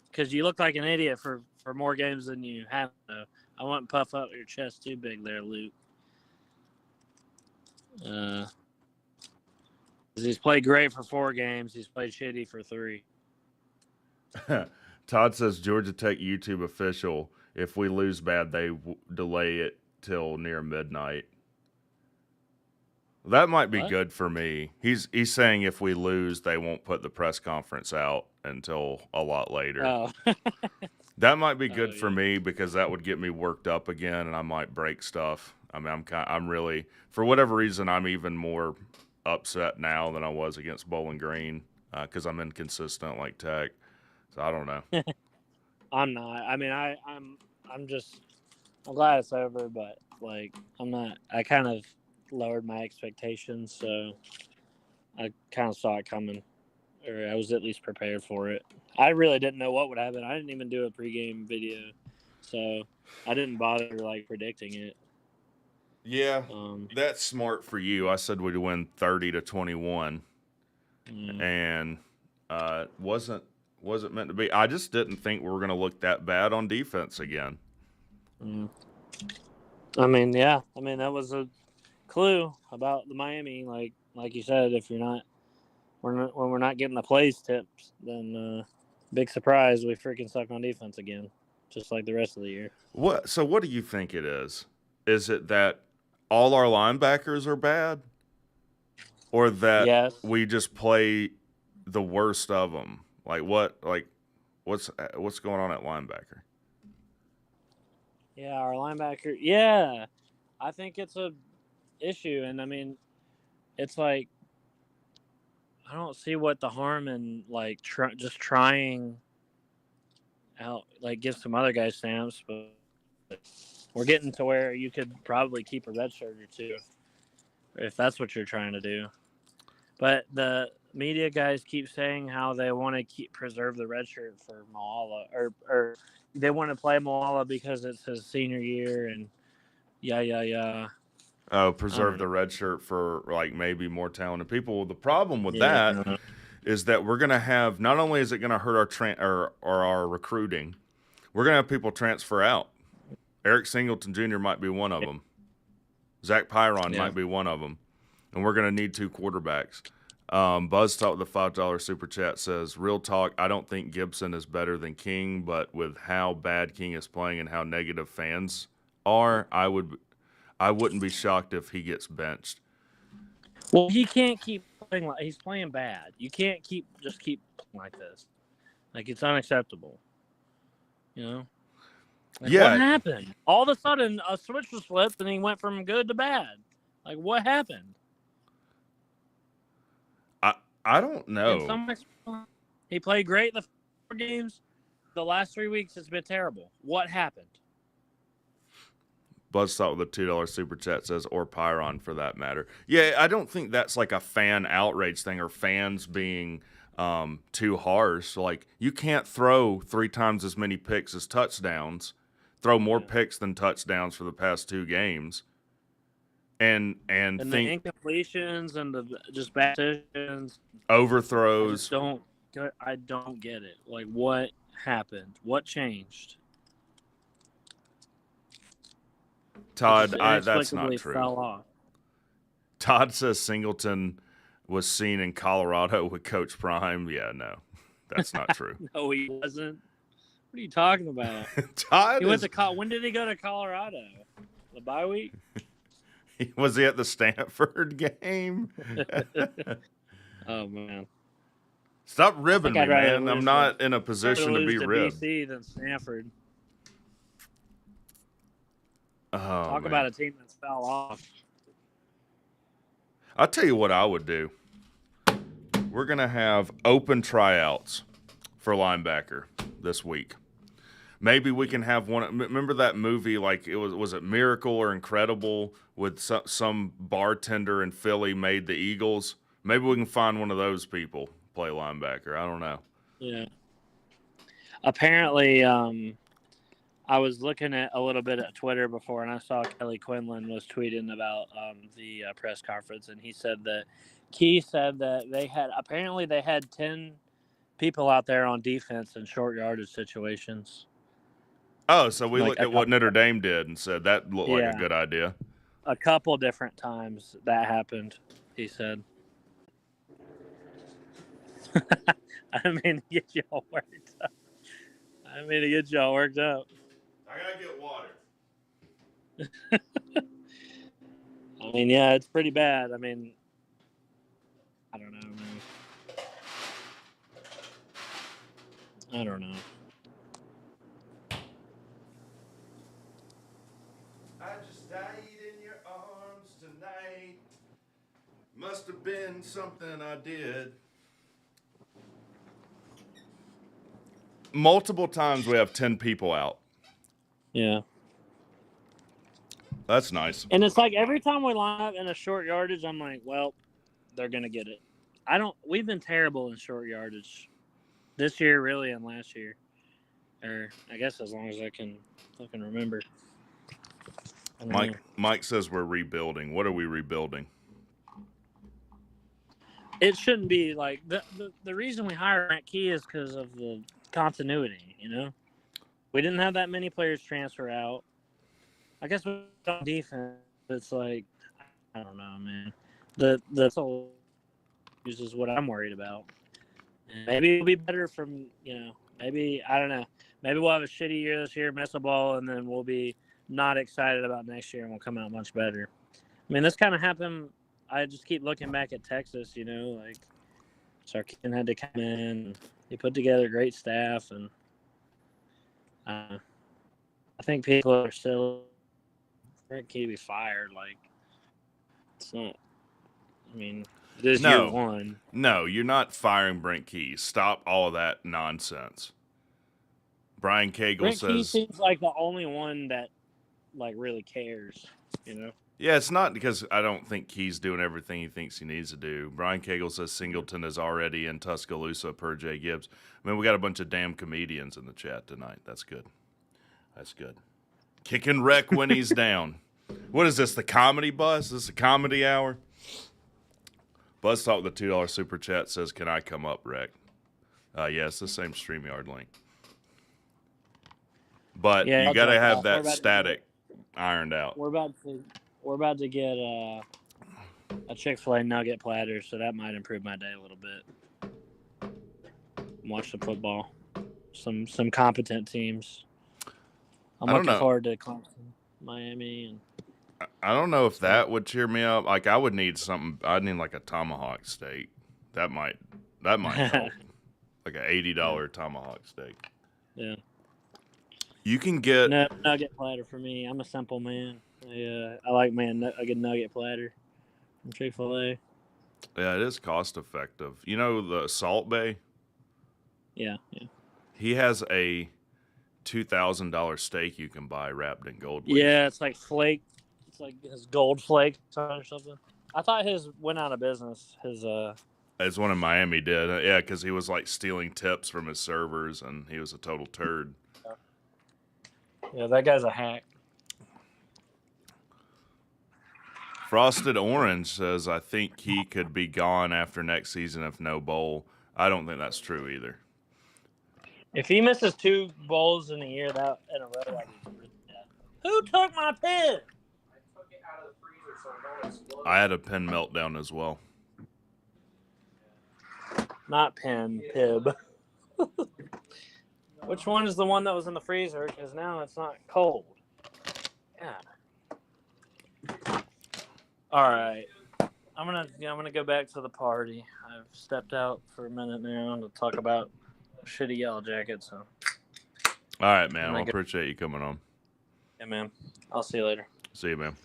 because you look like an idiot for more games than you have. I wouldn't puff up your chest too big there, Luke. He's played great for 4 games. He's played shitty for 3. Todd says Georgia Tech YouTube official. If we lose bad, they delay it till near midnight. That might be good for me. He's saying if we lose, they won't put the press conference out until a lot later. Oh. That might be good for me because that would get me worked up again, and I might break stuff. I mean, I'm really, for whatever reason, I'm even more upset now than I was against Bowling Green. because I'm inconsistent like Tech. So I don't know. I'm not. I mean, I'm just. I'm glad it's over, but like, I'm not. I kind of lowered my expectations, so I kind of saw it coming, or I was at least prepared for it. I really didn't know what would happen. I didn't even do a pregame video, so I didn't bother like predicting it. Yeah, that's smart for you. I said we'd win 30-21, and wasn't meant to be. I just didn't think we were going to look that bad on defense again. I mean, yeah. I mean, that was a clue about the Miami. Like you said, if when we're not getting the plays tips, then big surprise, we freaking suck on defense again, just like the rest of the year. So what do you think it is? Is it that all our linebackers are bad, or that we just play the worst of them? What's going on at linebacker? Yeah, our linebacker. Yeah, I think it's a issue, and I mean, it's like I don't see what the harm in like just trying out, like give some other guys stamps, but we're getting to where you could probably keep a red shirt or two if that's what you're trying to do. But the media guys keep saying how they want to preserve the red shirt for Moala, or they want to play Moala because it's his senior year, and yeah. Oh, preserve the red shirt for like maybe more talented people. Well, the problem with that is that we're going to have, not only is it going to hurt our recruiting, we're going to have people transfer out. Eric Singleton Jr. might be one of them. Zach Pyron might be one of them. And we're going to need 2 quarterbacks. Buzz Talk with the $5 super chat says, real talk, I don't think Gibson is better than King, but with how bad King is playing and how negative fans are, I wouldn't be shocked if he gets benched. Well, he can't keep playing like he's playing bad. You can't keep playing like this. Like, it's unacceptable. You know? Like, what happened? All of a sudden, a switch was flipped and he went from good to bad. Like, what happened? I don't know. He played great the 4 games. The last 3 weeks, it's been terrible. What happened? Buzzsaw with a $2 super chat says, or Pyron for that matter. Yeah, I don't think that's like a fan outrage thing or fans being too harsh. Like, you can't throw 3 times as many picks as touchdowns, throw more picks than touchdowns for the past 2 games. And the incompletions and the just bad decisions, overthrows. I don't get it. Like, what happened? What changed? Todd, that's not true. Fell off. Todd says Singleton was seen in Colorado with Coach Prime. Yeah, no, that's not true. No, he wasn't. What are you talking about? Todd went to when did he go to Colorado? The bye week? Was he at the Stanford game? Oh, man. Stop ribbing me, man. I'm not in a position to be ribbed. BC than Stanford. Oh, Talk about a team that fell off. I'll tell you what I would do. We're going to have open tryouts for linebacker this week. Maybe we can have one. Remember that movie, like was it Miracle or Incredible, with some bartender in Philly made the Eagles? Maybe we can find one of those people play linebacker. I don't know. Yeah. Apparently, I was looking at a little bit at Twitter before, and I saw Kelly Quinlan was tweeting about the press conference, and he said that they had 10 people out there on defense in short yardage situations. Oh, so we looked at what Notre Dame did and said that looked like a good idea. A couple different times that happened, he said. I didn't mean to get y'all worked up. I gotta get water. I mean, yeah, it's pretty bad. I mean, I don't know, man. I don't know. I just died in your arms tonight. Must have been something I did. multiple times we have 10 people out. Yeah. That's nice. And it's like every time we line up in a short yardage, I'm like, well, they're gonna get it. We've been terrible in short yardage this year, really, and last year, or I guess as long as I can remember. Mike says we're rebuilding. What are we rebuilding? It shouldn't be like the reason we hired Matt Key is because of the continuity. You know, we didn't have that many players transfer out. I guess on defense, it's like I don't know, man. The whole is what I'm worried about. And maybe it'll be better from maybe I don't know. Maybe we'll have a shitty year this year, miss a ball, and then we'll be not excited about next year, and we'll come out much better. I mean, this kind of happened. I just keep looking back at Texas, like Sarkisian had to come in. He put together a great staff, and I think people are still can't be fired. Like, it's not. I mean, this year one. No, you're not firing Brent Key. Stop all of that nonsense. Brian Cagle Brent says Key seems like the only one that really cares. Yeah, it's not because I don't think Key's doing everything he thinks he needs to do. Brian Cagle says Singleton is already in Tuscaloosa per Jay Gibbs. I mean, we got a bunch of damn comedians in the chat tonight. That's good. That's good. Kicking wreck when he's down. What is this, the comedy bus? Is this a comedy hour? Buzz Talk with the $2 super chat says, can I come up, Wreck? Yeah, it's the same StreamYard link. But yeah, you got to have that static ironed out. We're about to get a Chick-fil-A nugget platter, so that might improve my day a little bit. Watch the football. Some competent teams. I'm looking forward to Clemson, Miami, and I don't know if that would cheer me up. Like, I would need something. I'd need like a tomahawk steak. That might help. Like an $80 tomahawk steak. Yeah. You can get nugget platter for me. I'm a simple man. I like a good nugget platter from Chick-fil-A. Yeah, it is cost effective. You know the Salt Bay? Yeah. He has a $2,000 steak you can buy wrapped in gold leaf. Yeah, it's like flake. It's like his gold flake or something. I thought his went out of business. As one in Miami did. Yeah, because he was like stealing tips from his servers, and he was a total turd. Yeah, that guy's a hack. Frosted Orange says, I think he could be gone after next season if no bowl. I don't think that's true either. If he misses 2 bowls in a year in a row, I'd be Who took my pen? I took it out of the freezer so it don't explode. I had a pen meltdown as well. Not pen, Pib. Which one is the one that was in the freezer? Because now it's not cold. Yeah. All right. I'm gonna go back to the party. I've stepped out for a minute now to talk about shitty Yellow Jackets. So. All right, man. I appreciate you coming on. Yeah, man. I'll see you later. See you, man.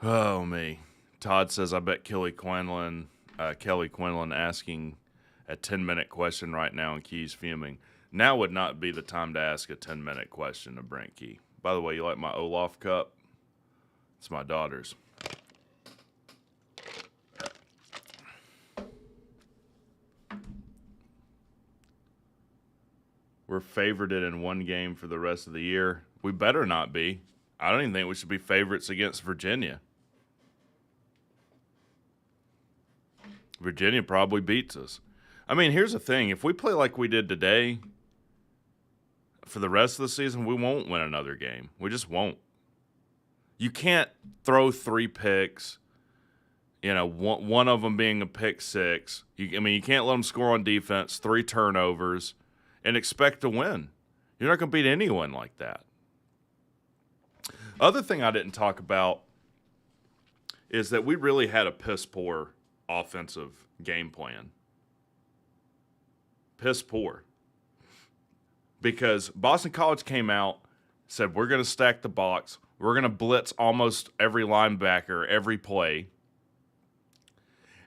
Oh, me. Todd says, I bet Kelly Quinlan asking a 10-minute question right now and Key's fuming. Now would not be the time to ask a 10-minute question to Brent Key. By the way, you like my Olaf cup? It's my daughter's. We're favorited in one game for the rest of the year. We better not be. I don't even think we should be favorites against Virginia. Virginia probably beats us. I mean, here's the thing. If we play like we did today, for the rest of the season, we won't win another game. We just won't. You can't throw 3 picks, one of them being a pick 6. You can't let them score on defense, 3 turnovers, and expect to win. You're not going to beat anyone like that. Other thing I didn't talk about is that we really had a piss-poor offensive game plan. Piss poor. Because Boston College came out, said, we're going to stack the box. We're going to blitz almost every linebacker every play.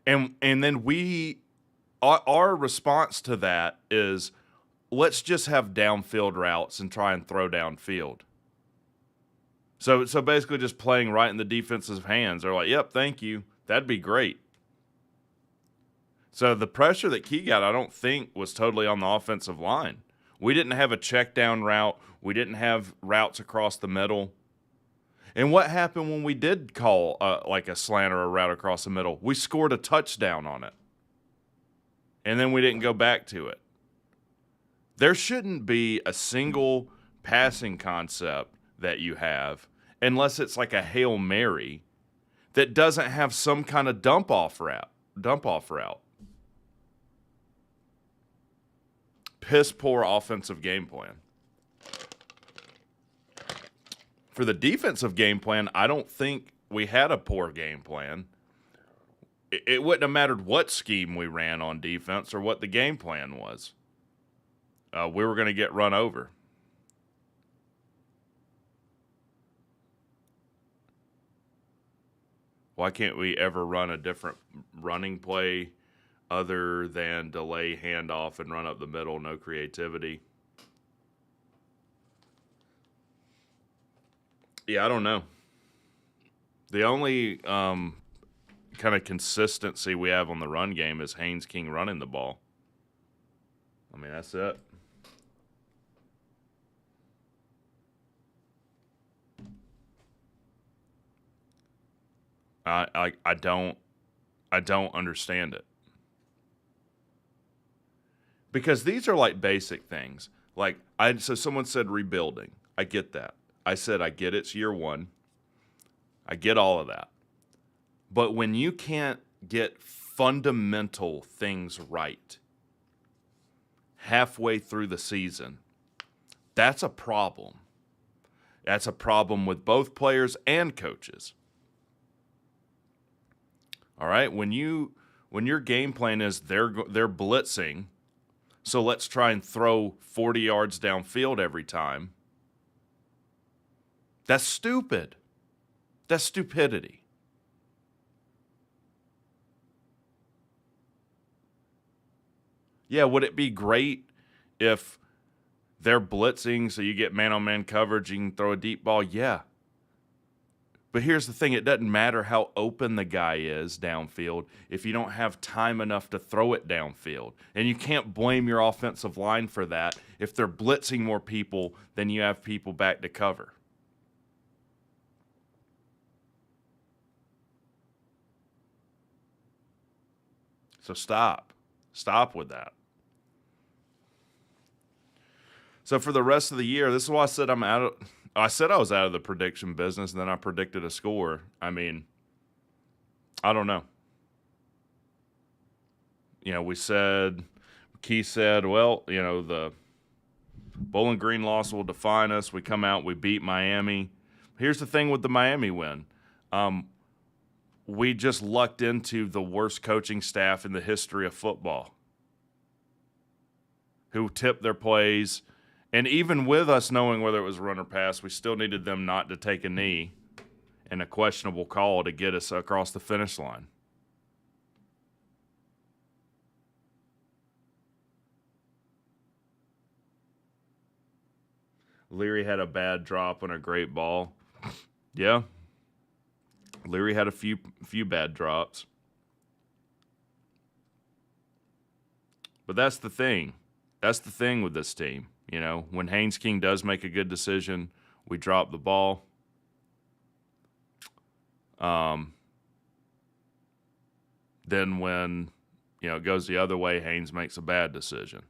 And then our response to that is, let's just have downfield routes and try and throw downfield. So basically just playing right in the defense's hands. They're like, yep, thank you. That'd be great. So the pressure that Key got, I don't think, was totally on the offensive line. We didn't have a check down route. We didn't have routes across the middle. And what happened when we did call like a slant or a route across the middle? We scored a touchdown on it. And then we didn't go back to it. There shouldn't be a single passing concept that you have, unless it's like a Hail Mary, that doesn't have some kind of dump off route. Piss poor offensive game plan. For the defensive game plan, I don't think we had a poor game plan. It wouldn't have mattered what scheme we ran on defense or what the game plan was. We were going to get run over. Why can't we ever run a different running play other than delay handoff and run up the middle? No creativity. Yeah, I don't know. The only kind of consistency we have on the run game is Haynes King running the ball. I mean, that's it. I don't understand it. Because these are like basic things. So someone said rebuilding. I get that. I said I get it's year one. I get all of that. But when you can't get fundamental things right halfway through the season, that's a problem. That's a problem with both players and coaches. All right, when your game plan is they're blitzing, so let's try and throw 40 yards downfield every time. That's stupid. That's stupidity. Yeah, would it be great if they're blitzing so you get man-on-man coverage, you can throw a deep ball? Yeah. But here's the thing, it doesn't matter how open the guy is downfield if you don't have time enough to throw it downfield. And you can't blame your offensive line for that if they're blitzing more people than you have people back to cover. So stop. Stop with that. So for the rest of the year, this is why I said I said I was out of the prediction business, and then I predicted a score. I mean, I don't know. Keith said, well, the Bowling Green loss will define us. We come out, we beat Miami. Here's the thing with the Miami win. We just lucked into the worst coaching staff in the history of football, who tipped their plays. And even with us knowing whether it was run or pass, we still needed them not to take a knee and a questionable call to get us across the finish line. Leary had a bad drop on a great ball. Yeah. Leary had a few bad drops. But that's the thing. That's the thing with this team. When Haynes King does make a good decision, we drop the ball. Then when, it goes the other way, Haynes makes a bad decision.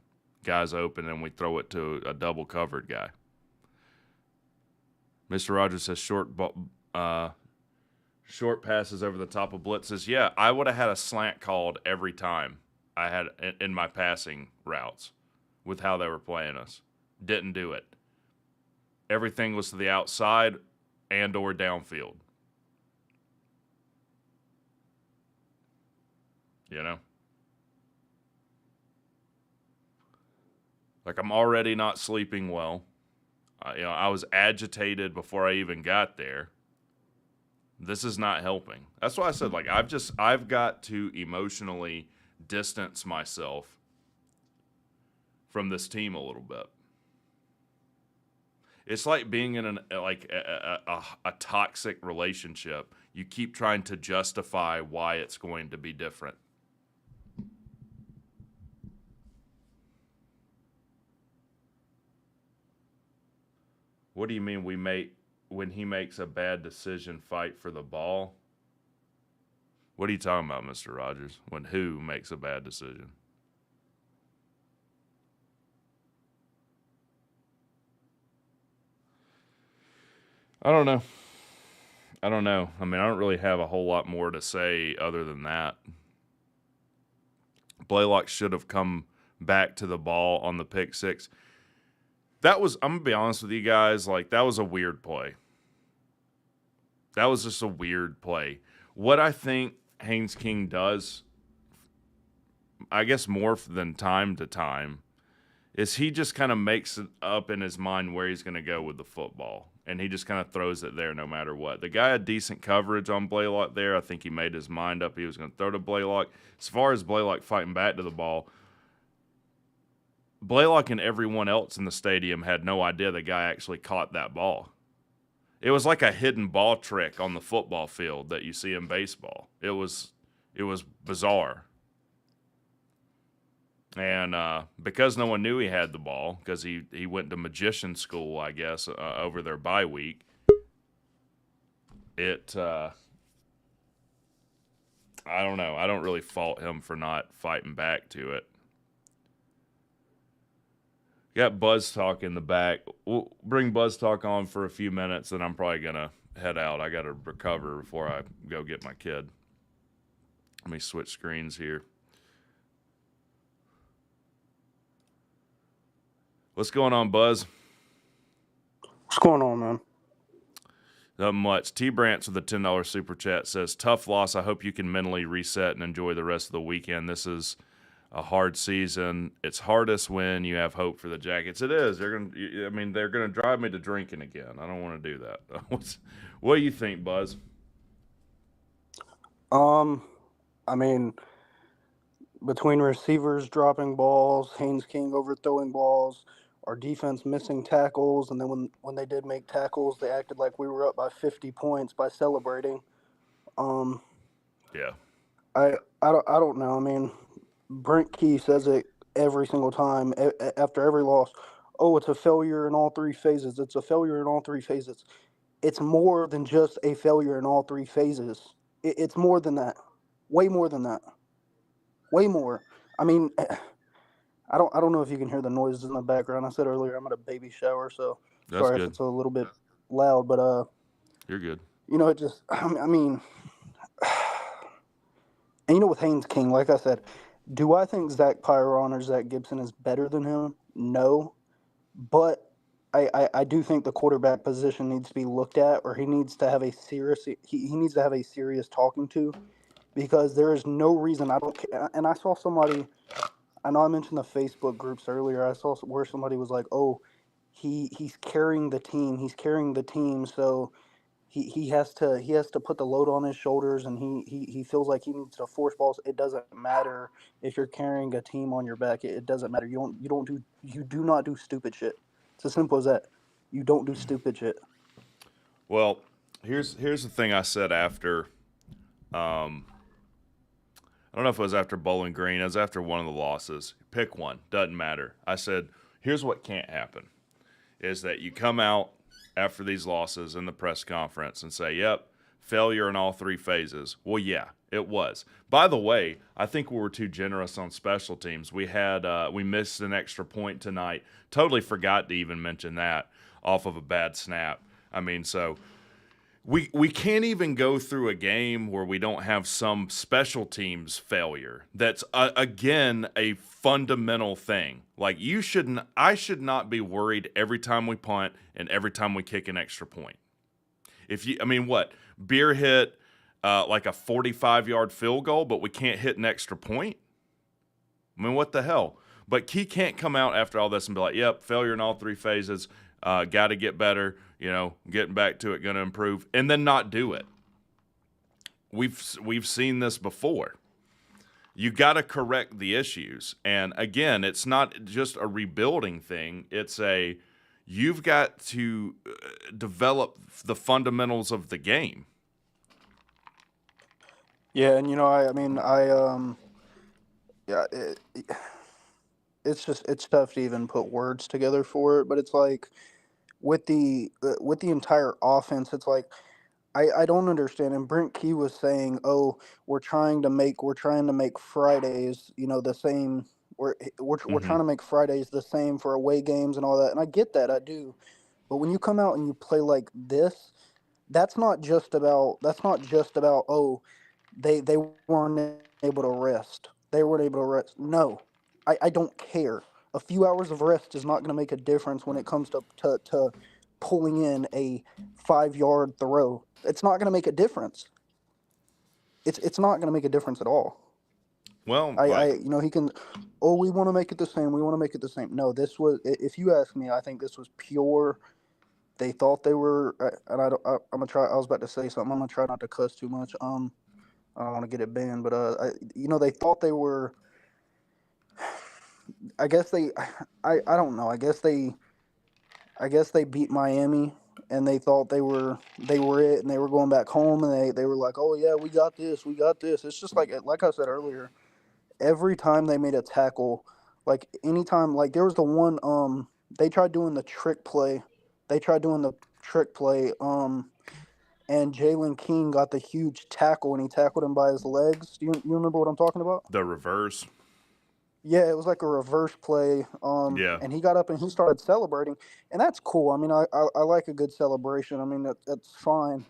Guy's open and we throw it to a double covered guy. Mr. Rogers says short passes over the top of blitzes. Yeah, I would have had a slant called every time I had in my passing routes with how they were playing us. Didn't do it. Everything was to the outside and or downfield. Like, I'm already not sleeping well. I was agitated before I even got there. This is not helping. That's why I said, like, I've got to emotionally distance myself from this team a little bit. It's like being in a toxic relationship. You keep trying to justify why it's going to be different. What do you mean when he makes a bad decision, fight for the ball? What are you talking about, Mr. Rogers? When who makes a bad decision? I don't know. I mean, I don't really have a whole lot more to say other than that. Blaylock should have come back to the ball on the pick six. I'm going to be honest with you guys, like, that was a weird play. That was just a weird play. What I think Haynes King does, I guess more than time to time, is he just kind of makes it up in his mind where he's going to go with the football. And he just kind of throws it there no matter what. The guy had decent coverage on Blaylock there. I think he made his mind up he was going to throw to Blaylock. As far as Blaylock fighting back to the ball, Blaylock and everyone else in the stadium had no idea the guy actually caught that ball. It was like a hidden ball trick on the football field that you see in baseball. It was bizarre. And because no one knew he had the ball, because he went to magician school, I guess, over their bye week, I don't know. I don't really fault him for not fighting back to it. Got Buzz Talk in the back. We'll bring Buzz Talk on for a few minutes, and I'm probably going to head out. I got to recover before I go get my kid. Let me switch screens here. What's going on, Buzz? What's going on, man? Not much. T. Brants with a $10 super chat says, "Tough loss. I hope you can mentally reset and enjoy the rest of the weekend. This is a hard season. It's hardest when you have hope for the Jackets." It is. They're gonna drive me to drinking again. I don't want to do that. What do you think, Buzz? I mean, between receivers dropping balls, Haynes King overthrowing balls, our defense missing tackles, and then when they did make tackles, they acted like we were up by 50 points by celebrating. Yeah. I don't know. I mean, Brent Key says it every single time after every loss. Oh, it's a failure in all three phases. It's a failure in all three phases. It's more than just a failure in all three phases. It's more than that. Way more than that. Way more. I mean, I don't know if you can hear the noises in the background. I said earlier I'm at a baby shower, so That's sorry good. if it's a little bit loud, but You're good. it just I mean, and with Haynes King, like I said, do I think Zach Pyron or Zach Gibson is better than him? No, but I do think the quarterback position needs to be looked at, or he needs to have a serious he needs to have a serious talking to, because there is no reason I don't. And I saw somebody. I know I mentioned the Facebook groups earlier. I saw where somebody was like, "Oh, he's carrying the team. He's carrying the team, so he has to put the load on his shoulders, and he feels like he needs to force balls." It doesn't matter if you're carrying a team on your back. It doesn't matter. You do not do stupid shit. It's as simple as that. You don't do stupid shit. Well, here's the thing I said after. I don't know if it was after Bowling Green. It was after one of the losses. Pick one. Doesn't matter. I said, here's what can't happen, is that you come out after these losses in the press conference and say, yep, failure in all three phases. Well, yeah, it was. By the way, I think we were too generous on special teams. We missed an extra point tonight. Totally forgot to even mention that off of a bad snap. I mean, so we can't even go through a game where we don't have some special teams failure. That's again a fundamental thing. Like I should not be worried every time we punt and every time we kick an extra point. Beer hit like a 45-yard field goal, but we can't hit an extra point? I mean, what the hell? But he can't come out after all this and be like, yep, failure in all three phases. got to get better, getting back to it, going to improve, and then not do it. We've seen this before. You got to correct the issues. And again, it's not just a rebuilding thing. You've got to develop the fundamentals of the game. Yeah, and yeah, it's tough to even put words together for it, but it's like with the entire offense, it's like I don't understand. And Brent Key was saying, "Oh, we're trying to make Fridays, the same. We're Mm-hmm. trying to make Fridays the same for away games and all that." And I get that, I do. But when you come out and you play like this, that's not just about oh, they weren't able to rest. They weren't able to rest. No, I don't care. A few hours of rest is not going to make a difference when it comes to pulling in a 5 yard throw. It's not going to make a difference. It's not going to make a difference at all. Well, He can. Oh, we want to make it the same. We want to make it the same. No, this was. If you ask me, I think this was pure. They thought they were, and I'm gonna try. I was about to say something. I'm gonna try not to cuss too much. I don't want to get it banned, but they thought they were. I guess they. I don't know. I guess they beat Miami, and they thought they were it, and they were going back home, and they were like, oh yeah, we got this, we got this. It's just like I said earlier. Every time they made a tackle, like anytime, like there was the one they tried doing the trick play. They tried doing the trick play. And Jalen King got the huge tackle, and he tackled him by his legs. You remember what I'm talking about? the reverse. Yeah, it was like a reverse play. Yeah. And he got up and he started celebrating, and that's cool. I mean, I like a good celebration. I mean, that's fine.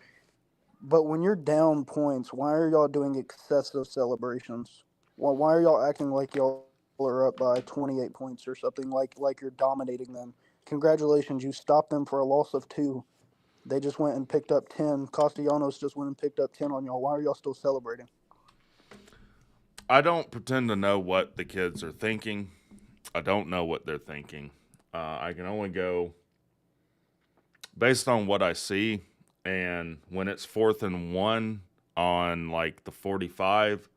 But when you're down points, why are y'all doing excessive celebrations? Why are y'all acting like y'all are up by 28 points or something like you're dominating them? Congratulations, you stopped them for a loss of 2. They just went and picked up 10. Castellanos just went and picked up 10 on y'all. Why are y'all still celebrating? I don't pretend to know what the kids are thinking. I don't know what they're thinking. I can only go based on what I see. And when it's 4th-and-1 on like the 45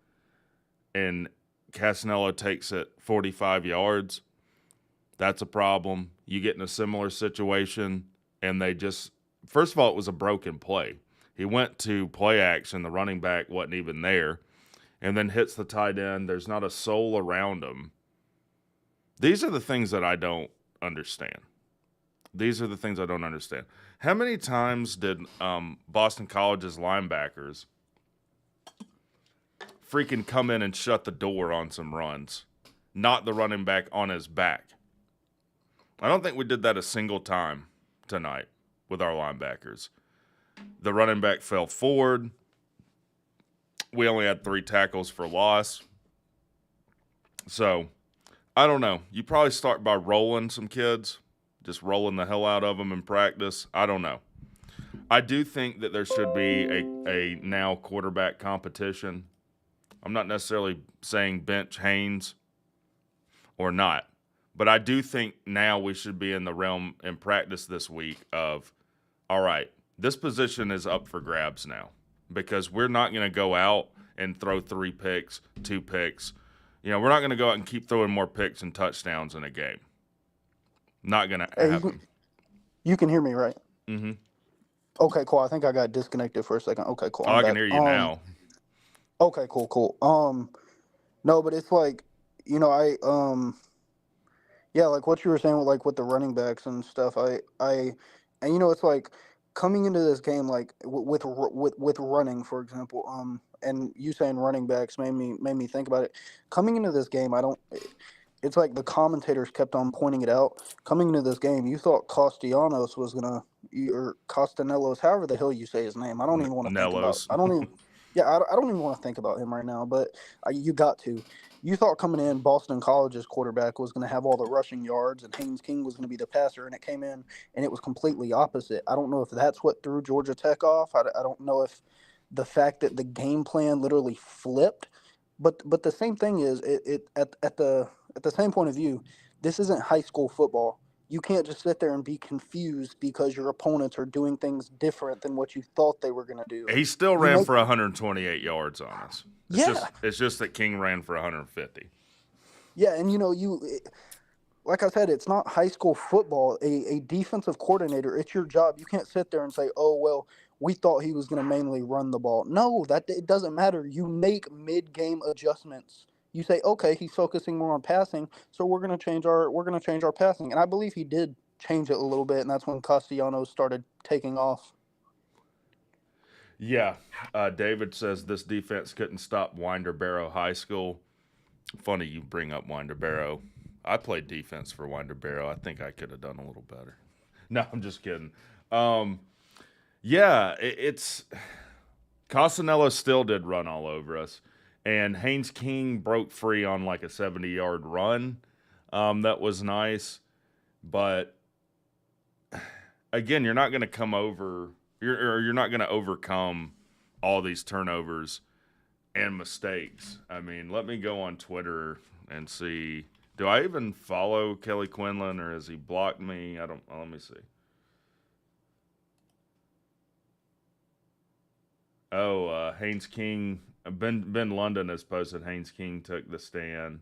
and Casanello takes it 45 yards, that's a problem. You get in a similar situation and they just, first of all, it was a broken play. He went to play action. The running back wasn't even there. And then hits the tight end. There's not a soul around him. These are the things that I don't understand. How many times did Boston College's linebackers freaking come in and shut the door on some runs? Not the running back on his back. I don't think we did that a single time tonight with our linebackers. The running back fell forward. We only had 3 tackles for loss. So, I don't know. You probably start by rolling some kids, just rolling the hell out of them in practice. I don't know. I do think that there should be a now quarterback competition. I'm not necessarily saying bench Haynes or not, but I do think now we should be in the realm in practice this week of, all right, this position is up for grabs now. Because we're not going to go out and throw 3 picks, 2 picks. We're not going to go out and keep throwing more picks and touchdowns in a game. Not going to happen. You can hear me, right? Mm-hmm. Okay, cool. I think I got disconnected for a second. Okay, cool. I can hear you now. Okay, cool. No, but it's like, yeah, like what you were saying with the running backs and stuff. And it's like coming into this game like with running, for example. And you saying running backs made me think about it. Coming into this game, it's like the commentators kept on pointing it out. Coming into this game, you thought Castellanos was gonna, or Castanelos, however the hell you say his name. I don't even want to think about. I don't even. Yeah, I don't even want to think about him right now. But you got to. You thought coming in, Boston College's quarterback was going to have all the rushing yards, and Haynes King was going to be the passer, and it came in, and it was completely opposite. I don't know if that's what threw Georgia Tech off. I don't know if the fact that the game plan literally flipped. But the same thing is, at the same point of view, this isn't high school football. You can't just sit there and be confused because your opponents are doing things different than what you thought they were going to do. He still You ran make for 128 yards on us. Yeah. It's just that King ran for 150. Yeah, and like I said, it's not high school football. A defensive coordinator, it's your job. You can't sit there and say, "Oh, well, we thought he was going to mainly run the ball." No, it doesn't matter. You make mid-game adjustments. You say, "Okay, he's focusing more on passing, so we're going to change our passing." And I believe he did change it a little bit, and that's when Castellanos started taking off. Yeah. David says this defense couldn't stop Winder Barrow High School. Funny you bring up Winder Barrow. I played defense for Winder Barrow. I think I could have done a little better. No, I'm just kidding. Yeah, it's Casanello still did run all over us, and Haynes King broke free on like a 70-yard run. That was nice, but again, you're not going to come over. You're not going to overcome all these turnovers and mistakes. I mean, let me go on Twitter and see. Do I even follow Kelly Quinlan, or has he blocked me? I don't. Let me see. Oh, Haynes King. Ben London has posted Haynes King took the stand.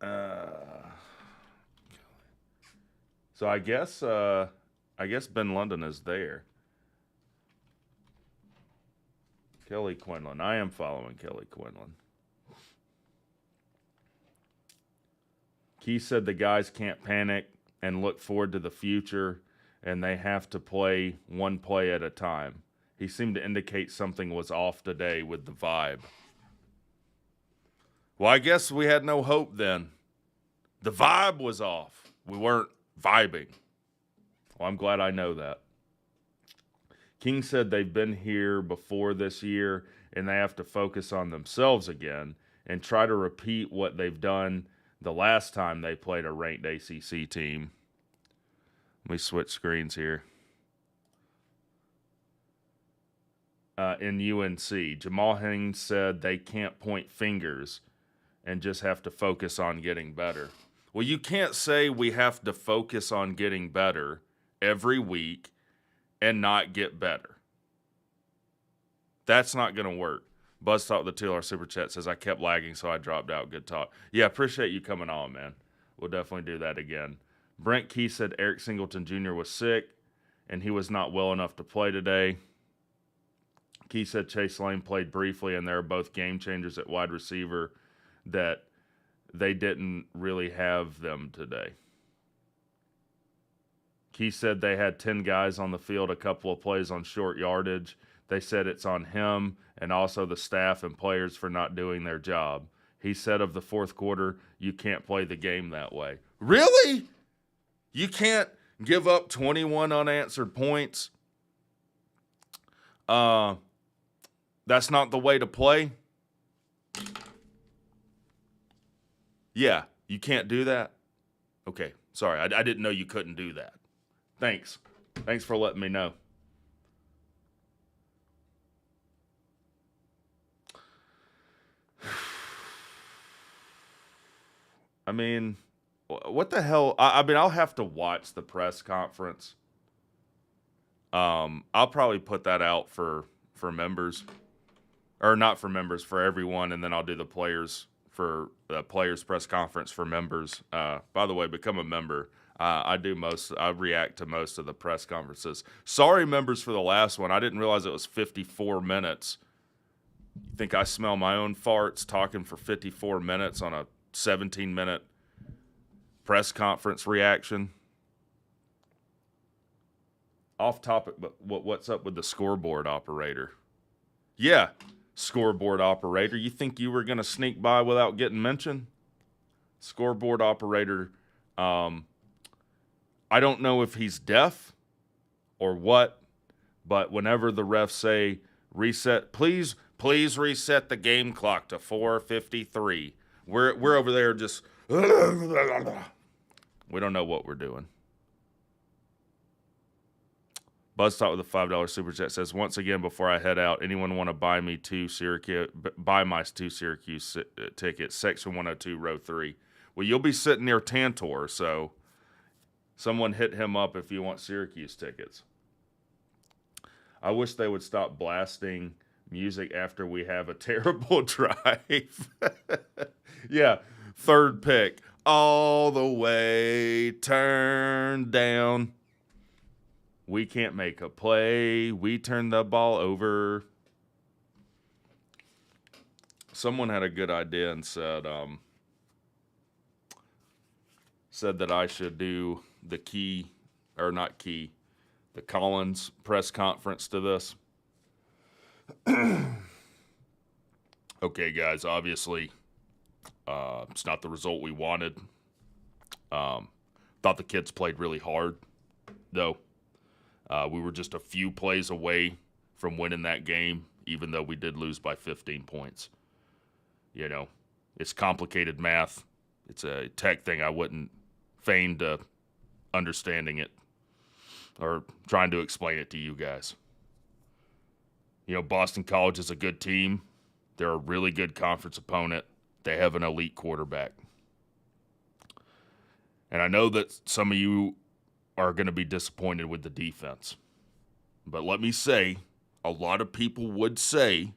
So I guess Ben London is there. Kelly Quinlan. I am following Kelly Quinlan. Key said the guys can't panic and look forward to the future, and they have to play one play at a time. He seemed to indicate something was off today with the vibe. Well, I guess we had no hope then. The vibe was off. We weren't vibing. Well, I'm glad I know that. King said they've been here before this year, and they have to focus on themselves again and try to repeat what they've done the last time they played a ranked ACC team. Let me switch screens here. In UNC, Jamal Haynes said they can't point fingers and just have to focus on getting better. Well, you can't say we have to focus on getting better every week and not get better. That's not going to work. Buzztalk, the $2 super chat, says, I kept lagging, so I dropped out. Good talk. Yeah, appreciate you coming on, man. We'll definitely do that again. Brent Key said Eric Singleton Jr. was sick, and he was not well enough to play today. Key said Chase Lane played briefly, and they're both game changers at wide receiver that they didn't really have them today. Key said they had 10 guys on the field, a couple of plays on short yardage. They said it's on him and also the staff and players for not doing their job. He said of the fourth quarter, you can't play the game that way. Really? You can't give up 21 unanswered points? That's not the way to play? Yeah, you can't do that? Okay, sorry. I didn't know you couldn't do that. Thanks. Thanks for letting me know. I mean, what the hell? I mean, I'll have to watch the press conference. I'll probably put that out for members. Or not for members, for everyone, and then I'll do the players for the players press conference for members. By the way, become a member. I react to most of the press conferences. Sorry, members, for the last one. I didn't realize it was 54 minutes. You think I smell my own farts talking for 54 minutes on a 17-minute press conference reaction? Off topic, but what's up with the scoreboard operator? Yeah, scoreboard operator. You think you were going to sneak by without getting mentioned? Scoreboard operator, I don't know if he's deaf or what, but whenever the refs say reset, please reset the game clock to 4:53. We're over there just we don't know what we're doing. Buzztalk with a $5 super chat says, once again, before I head out, anyone want to buy my 2 Syracuse tickets, section 102, row 3. Well, you'll be sitting near Tantor, so someone hit him up if you want Syracuse tickets. I wish they would stop blasting music after we have a terrible drive. Yeah, third pick. All the way turned down. We can't make a play. We turned the ball over. Someone had a good idea and said that I should do the the Collins press conference to this. Okay, guys, obviously, it's not the result we wanted. Thought the kids played really hard, though. We were just a few plays away from winning that game, even though we did lose by 15 points. You know, it's complicated math. It's a tech thing. I wouldn't feign to understanding it or trying to explain it to you guys. You know, Boston College is a good team. They're a really good conference opponent. They have an elite quarterback. And I know that some of you are going to be disappointed with the defense. But let me say, a lot of people would say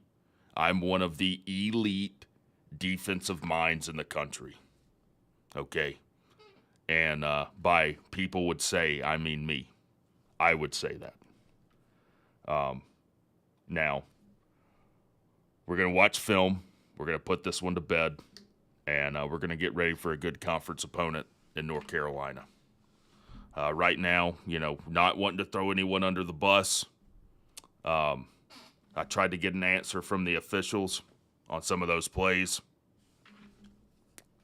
I'm one of the elite defensive minds in the country. Okay? And by people would say, I mean me. I would say that. Now, we're going to watch film. We're going to put this one to bed. And we're going to get ready for a good conference opponent in North Carolina. Right now, you know, not wanting to throw anyone under the bus. I tried to get an answer from the officials on some of those plays.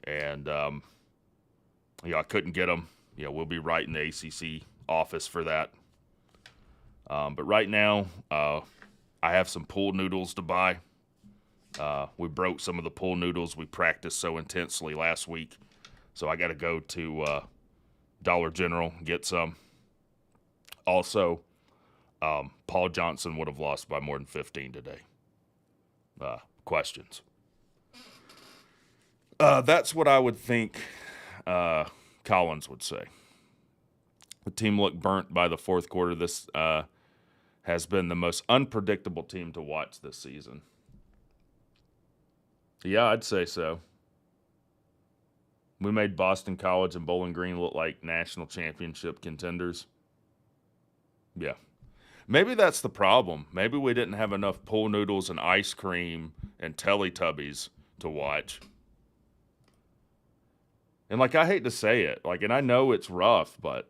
And, you know, I couldn't get them. You know, we'll be right in the ACC office for that. But right now, I have some pool noodles to buy. We broke some of the pool noodles we practiced so intensely last week. So I got to go to Dollar General and get some. Also, Paul Johnson would have lost by more than 15 today. Questions? That's what I would think Collins would say. The team looked burnt by the fourth quarter. This has been the most unpredictable team to watch this season. Yeah, I'd say so. We made Boston College and Bowling Green look like national championship contenders. Yeah. Maybe that's the problem. Maybe we didn't have enough pool noodles and ice cream and Teletubbies to watch. And, like, I hate to say it, like, and I know it's rough, but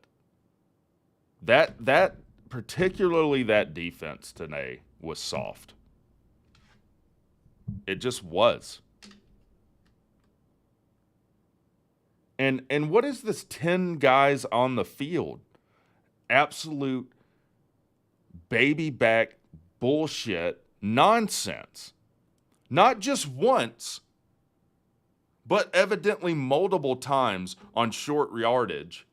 that particularly that defense today was soft. It just was. And what is this 10 guys on the field? Absolute baby back bullshit nonsense. Not just once, but evidently multiple times on short yardage.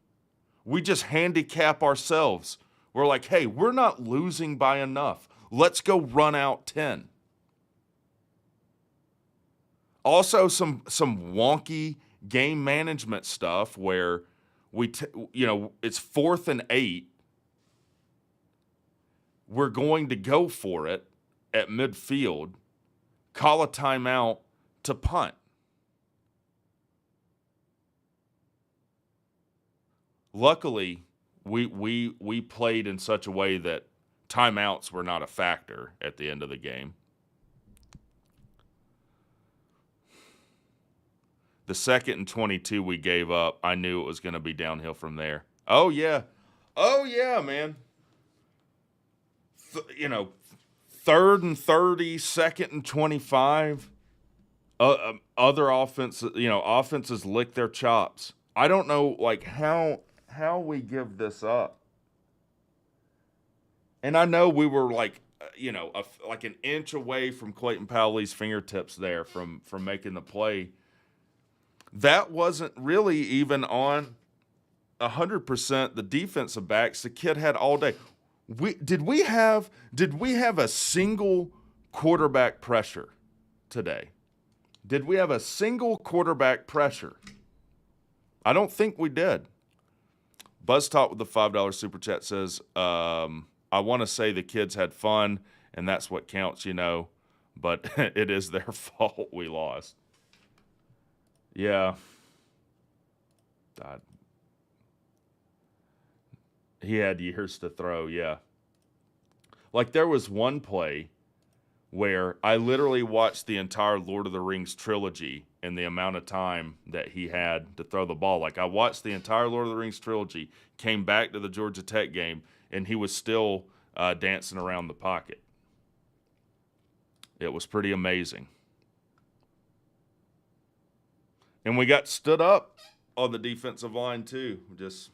We just handicap ourselves. We're like, hey, we're not losing by enough. Let's go run out 10. Also, some wonky game management stuff where it's 4th and 8. We're going to go for it at midfield, call a timeout to punt. Luckily, we played in such a way that timeouts were not a factor at the end of the game. The 2nd and 22 we gave up, I knew it was going to be downhill from there. Oh, yeah. Oh, yeah, man. 3rd and 30, 2nd and 25. Other offenses lick their chops. I don't know, like, how we give this up. And I know we were, like, like an inch away from Clayton Powley's fingertips there from making the play. That wasn't really even on 100% the defensive backs the kid had all day. Did we have a single quarterback pressure today? Did we have a single quarterback pressure? I don't think we did. Buzz Talk with the $5 super chat says, I want to say the kids had fun, and that's what counts, but it is their fault we lost. Yeah. He had years to throw, yeah. Like, there was one play where I literally watched the entire Lord of the Rings trilogy in the amount of time that he had to throw the ball. Like, I watched the entire Lord of the Rings trilogy, came back to the Georgia Tech game, and he was still dancing around the pocket. It was pretty amazing. And we got stood up on the defensive line, too. Just,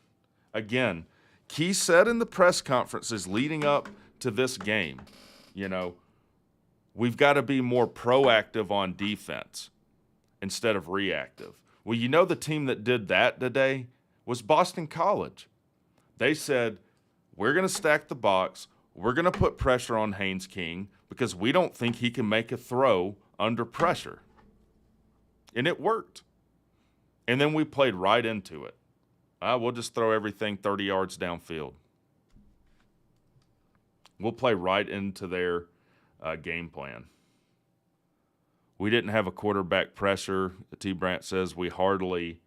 again, Key said in the press conferences leading up to this game, we've got to be more proactive on defense instead of reactive. Well, the team that did that today was Boston College. They said, we're going to stack the box. We're going to put pressure on Haynes King because we don't think he can make a throw under pressure. And it worked. And then we played right into it. We'll just throw everything 30 yards downfield. We'll play right into their game plan. We didn't have a quarterback pressure. T. Brandt says we hardly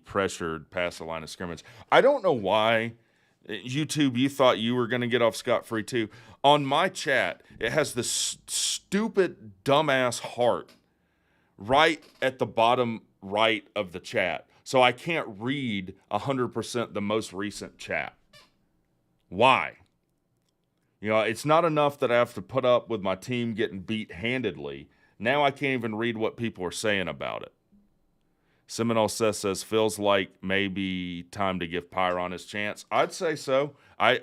pressured past the line of scrimmage. I don't know why. YouTube, you thought you were going to get off scot-free too. On my chat, it has this stupid, dumbass heart right at the bottom right of the chat. So I can't read 100% the most recent chat. Why? It's not enough that I have to put up with my team getting beat handedly. Now I can't even read what people are saying about it. Seminole says, feels like maybe time to give Pyron his chance. I'd say so. I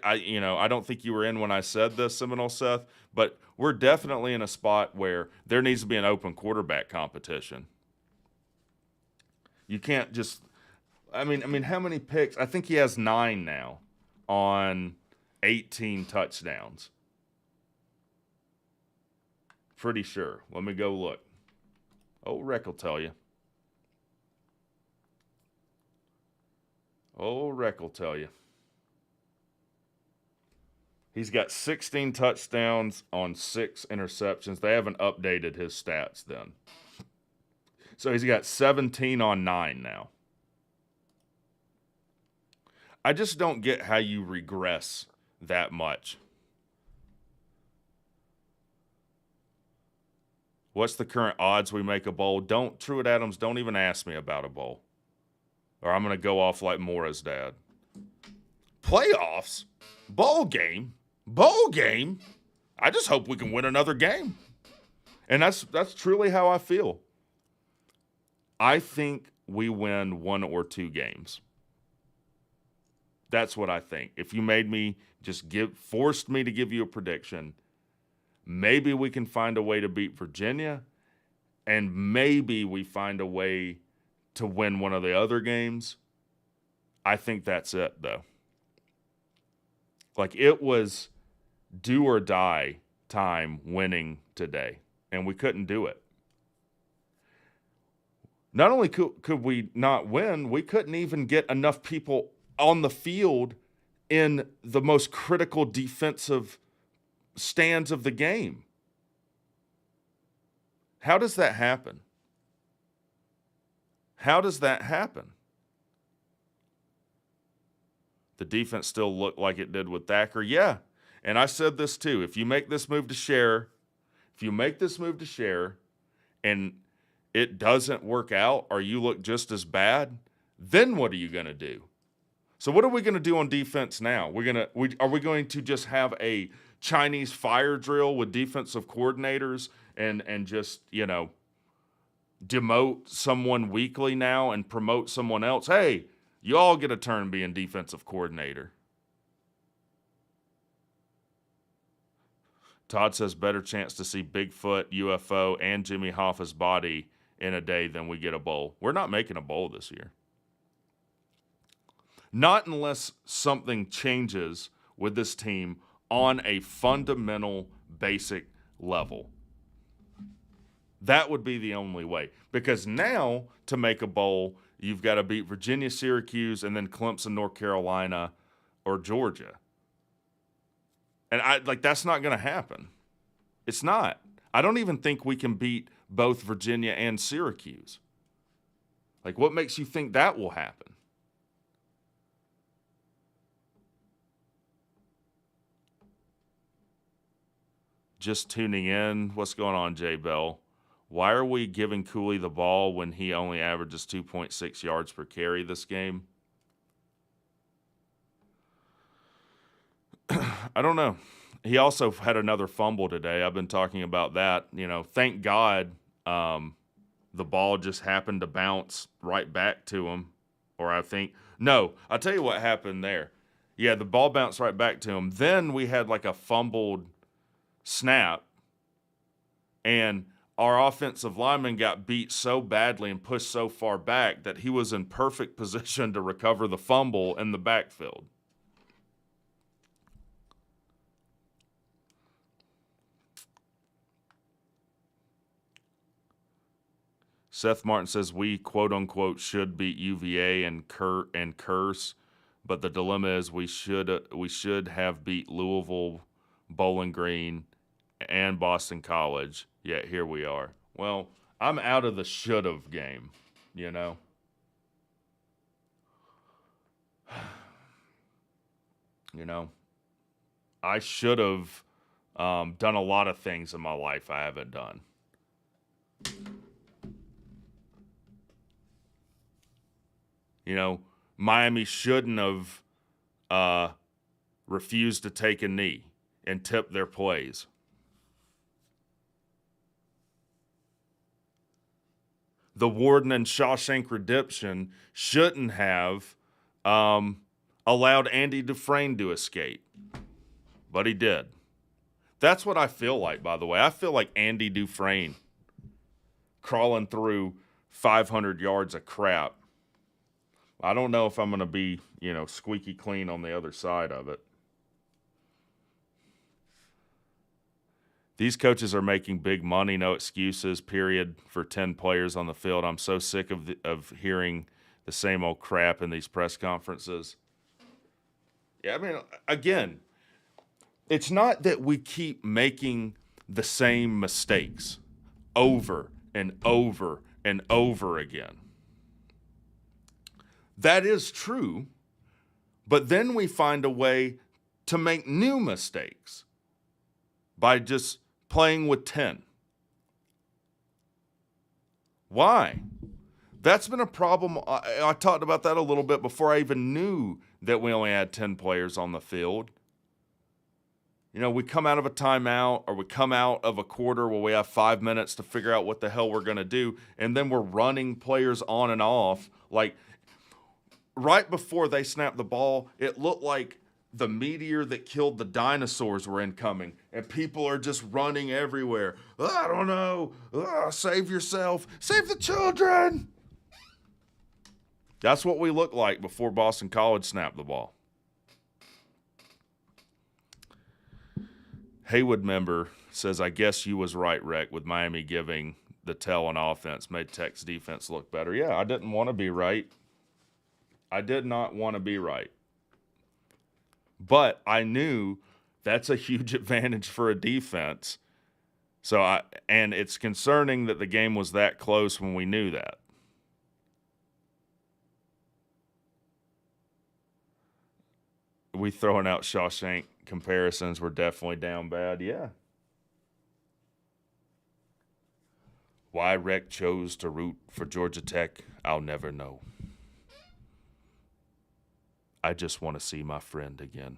don't think you were in when I said this, Seminole Seth, but we're definitely in a spot where there needs to be an open quarterback competition. You can't just, how many picks? I think he has 9 now on 18 touchdowns. Pretty sure. Let me go look. Old Rec will tell you. He's got 16 touchdowns on 6 interceptions. They haven't updated his stats then. So he's got 17 on 9 now. I just don't get how you regress that much. What's the current odds we make a bowl? Truett Adams, don't even ask me about a bowl. Or I'm going to go off like Mora's dad. Playoffs? Bowl game? I just hope we can win another game. And that's truly how I feel. I think we win 1 or 2 games. That's what I think. If you made me forced me to give you a prediction, maybe we can find a way to beat Virginia, and maybe we find a way to win one of the other games. I think that's it, though. Like, it was do or die time winning today, and we couldn't do it. Not only could we not win, we couldn't even get enough people on the field in the most critical defensive stands of the game. How does that happen? The defense still looked like it did with Thacker. Yeah. And I said this too. If you make this move to share and it doesn't work out or you look just as bad, then what are you going to do? So what are we going to do on defense now? Are we going to just have a Chinese fire drill with defensive coordinators and just, demote someone weekly now and promote someone else? Hey, you all get a turn being defensive coordinator. Todd says better chance to see Bigfoot, UFO, and Jimmy Hoffa's body in a day than we get a bowl. We're not making a bowl this year. Not unless something changes with this team on a fundamental, basic level. That would be the only way. Because now, to make a bowl, you've got to beat Virginia, Syracuse, and then Clemson, North Carolina, or Georgia. And that's not going to happen. It's not. I don't even think we can beat both Virginia and Syracuse. Like, what makes you think that will happen? Just tuning in. What's going on, Jay Bell? Why are we giving Cooley the ball when he only averages 2.6 yards per carry this game? I don't know. He also had another fumble today. I've been talking about that. Thank God the ball just happened to bounce right back to him. Or I'll tell you what happened there. Yeah, the ball bounced right back to him. Then we had like a fumbled snap, and our offensive lineman got beat so badly and pushed so far back that he was in perfect position to recover the fumble in the backfield. Seth Martin says we quote unquote should beat UVA and curse, but the dilemma is we should have beat Louisville, Bowling Green, and Boston College. Yet here we are. Well, I'm out of the should've game, I should have done a lot of things in my life I haven't done. Miami shouldn't have refused to take a knee and tip their plays. The Warden and Shawshank Redemption shouldn't have allowed Andy Dufresne to escape. But he did. That's what I feel like, by the way. I feel like Andy Dufresne crawling through 500 yards of crap. I don't know if I'm going to be, squeaky clean on the other side of it. These coaches are making big money, no excuses, period, for 10 players on the field. I'm so sick of hearing the same old crap in these press conferences. Yeah, again, it's not that we keep making the same mistakes over and over and over again. That is true, but then we find a way to make new mistakes by just playing with 10. Why? That's been a problem. I talked about that a little bit before I even knew that we only had 10 players on the field. We come out of a timeout or we come out of a quarter where we have 5 minutes to figure out what the hell we're going to do, and then we're running players on and off. Like, right before they snapped the ball, it looked like the meteor that killed the dinosaurs were incoming, and people are just running everywhere. I don't know. Save yourself. Save the children. That's what we looked like before Boston College snapped the ball. Haywood member says, I guess you was right, Rec, with Miami giving the tell on offense made Tech's defense look better. Yeah, I didn't want to be right. I did not want to be right. But I knew that's a huge advantage for a defense. And it's concerning that the game was that close when we knew that. We throwing out Shawshank comparisons. We're definitely down bad. Yeah. Why Rec chose to root for Georgia Tech, I'll never know. I just want to see my friend again.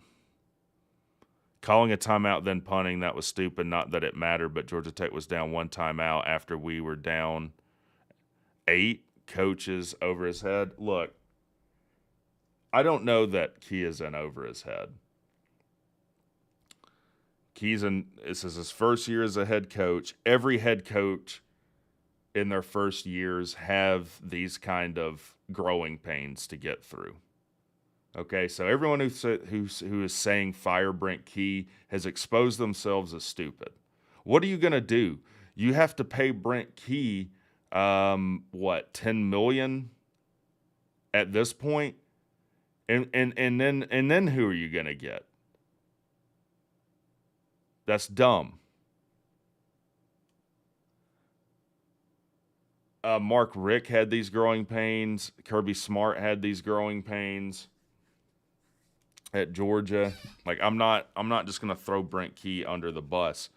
Calling a timeout, then punting, that was stupid. Not that it mattered, but Georgia Tech was down one timeout after we were down 8. Coaches over his head. Look, I don't know that Key is in over his head. This is his first year as a head coach. Every head coach in their first years have these kind of growing pains to get through. Okay, so everyone who is saying fire Brent Key has exposed themselves as stupid. What are you going to do? You have to pay Brent Key, $10 million at this point, and then who are you gonna get? That's dumb. Mark Richt had these growing pains. Kirby Smart had these growing pains at Georgia. Like, I'm not just gonna throw Brent Key under the bus.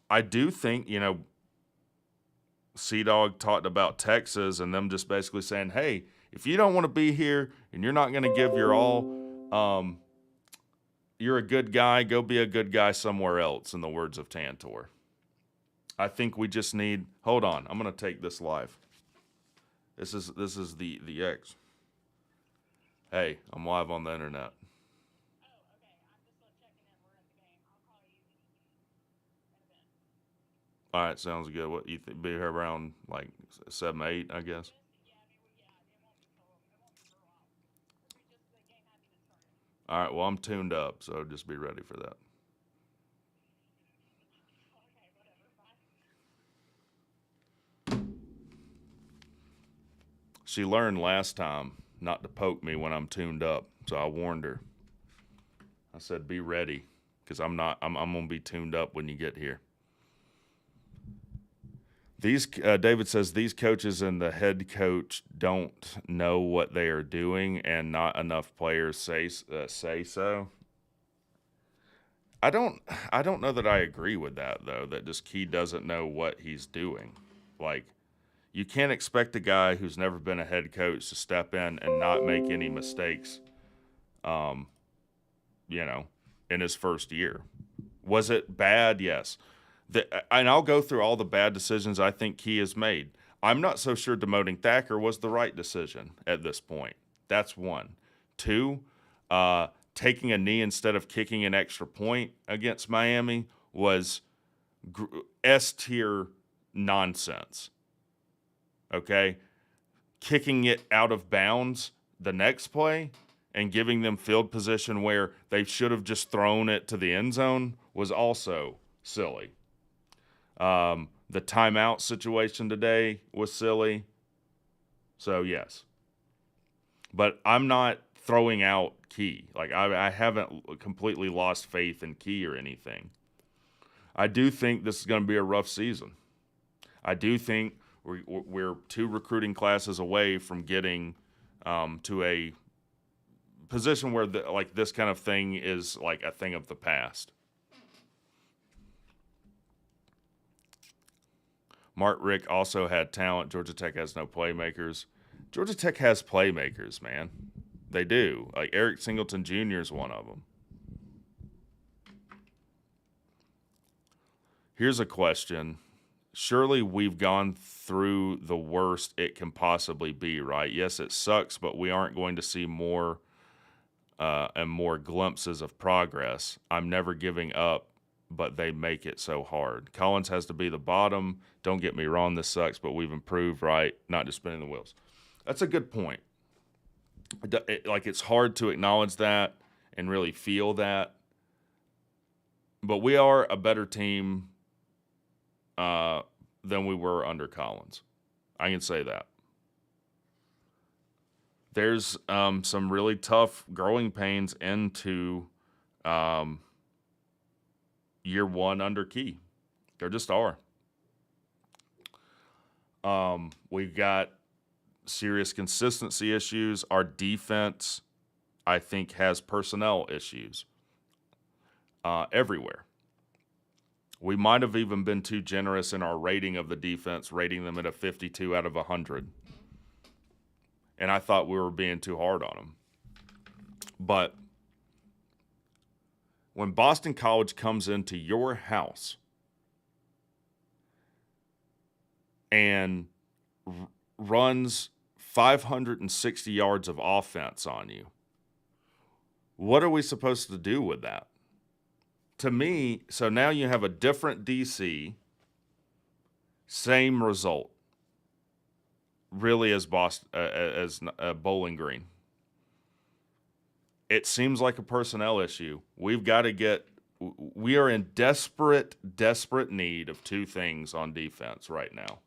I do think, Sea-Dog talked about Texas and them just basically saying, hey, if you don't want to be here and you're not going to give your all, you're a good guy, go be a good guy somewhere else, in the words of Tantor. I think we just need, hold on, I'm going to take this live. This is the X. Hey, I'm live on the internet. All right, sounds good. What you think? Be here around like 7, 8, I guess. All right, well, I'm tuned up, so just be ready for that. She learned last time not to poke me when I'm tuned up, so I warned her. I said, be ready, because I'm going to be tuned up when you get here. David says these coaches and the head coach don't know what they are doing, and not enough players say so. I don't know that I agree with that, though. That just Key doesn't know what he's doing. Like, you can't expect a guy who's never been a head coach to step in and not make any mistakes. In his first year. Was it bad? Yes. And I'll go through all the bad decisions I think Key has made. I'm not so sure demoting Thacker was the right decision at this point. That's one. Two, taking a knee instead of kicking an extra point against Miami was S-tier nonsense. Okay? Kicking it out of bounds the next play and giving them field position where they should have just thrown it to the end zone was also silly. The timeout situation today was silly. So, yes. But I'm not throwing out Key. Like, I haven't completely lost faith in Key or anything. I do think this is going to be a rough season. I do think we're 2 recruiting classes away from getting to a position where this kind of thing is like a thing of the past. Mark Richt also had talent. Georgia Tech has no playmakers. Georgia Tech has playmakers, man. They do. Like, Eric Singleton Jr. is one of them. Here's a question. Surely we've gone through the worst it can possibly be, right? Yes, it sucks, but we aren't going to see more and more glimpses of progress. I'm never giving up, but they make it so hard. Collins has to be the bottom. Don't get me wrong, this sucks, but we've improved, right? Not just spinning the wheels. That's a good point. It's hard to acknowledge that and really feel that. But we are a better team than we were under Collins. I can say that. There's some really tough growing pains into year one under Key. There just are. We've got serious consistency issues. Our defense, I think, has personnel issues everywhere. We might have even been too generous in our rating of the defense, rating them at a 52 out of 100. And I thought we were being too hard on them. But when Boston College comes into your house and runs 560 yards of offense on you, what are we supposed to do with that? To me, so now you have a different DC, same result, really, as Bowling Green. It seems like a personnel issue. We've got to get we are in desperate need of two things on defense right now.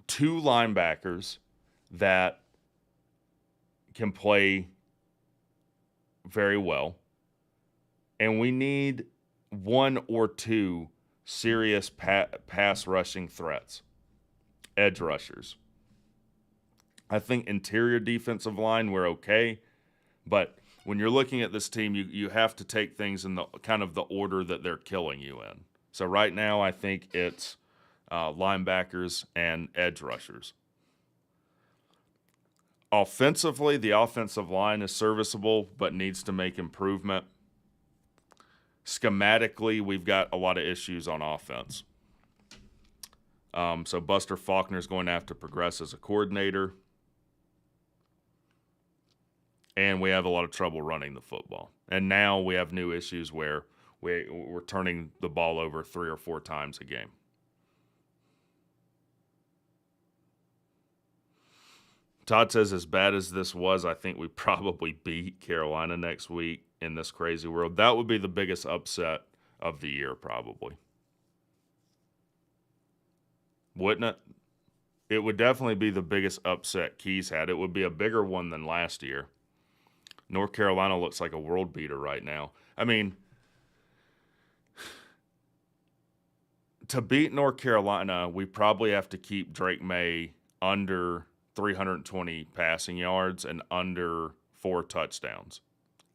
Two linebackers that can play very well, and we need one or two serious pass rushing threats, edge rushers. I think interior defensive line, we're okay, but when you're looking at this team, you have to take things in the kind of the order that they're killing you in. So right now, I think it's linebackers and edge rushers. Offensively, the offensive line is serviceable but needs to make improvement. Schematically, we've got a lot of issues on offense. So Buster Faulkner is going to have to progress as a coordinator. And we have a lot of trouble running the football. And now we have new issues where we're turning the ball over 3 or 4 times a game. Todd says, as bad as this was, I think we probably beat Carolina next week in this crazy world. That would be the biggest upset of the year, probably. Wouldn't it? It would definitely be the biggest upset Keys had. It would be a bigger one than last year. North Carolina looks like a world beater right now. I mean, to beat North Carolina, we probably have to keep Drake May under 320 passing yards and under 4 touchdowns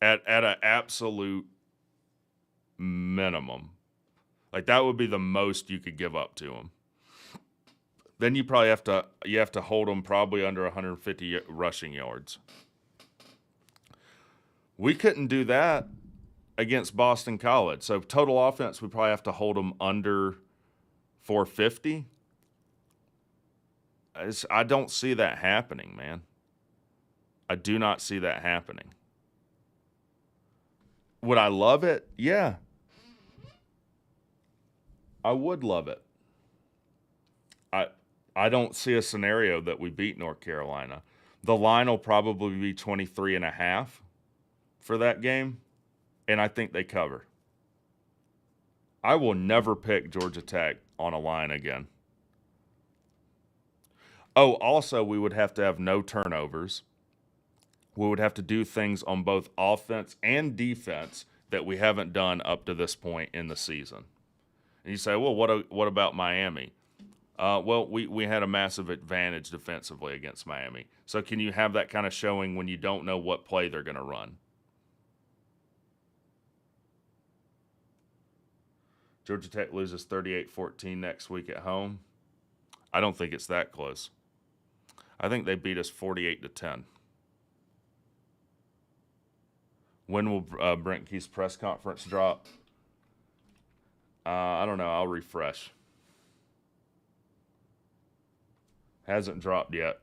at an absolute minimum. Like, that would be the most you could give up to him. Then you probably have to hold him probably under 150 rushing yards. We couldn't do that against Boston College. So total offense, we probably have to hold them under 450. I don't see that happening, man. I do not see that happening. Would I love it? Yeah. I would love it. I don't see a scenario that we beat North Carolina. The line will probably be 23.5 for that game, and I think they cover. I will never pick Georgia Tech on a line again. Oh, also, we would have to have no turnovers. We would have to do things on both offense and defense that we haven't done up to this point in the season. And you say, well, what about Miami? Well, we had a massive advantage defensively against Miami. So can you have that kind of showing when you don't know what play they're going to run? Georgia Tech loses 38-14 next week at home. I don't think it's that close. I think they beat us 48-10. When will Brent Key's press conference drop? I don't know. I'll refresh. Hasn't dropped yet.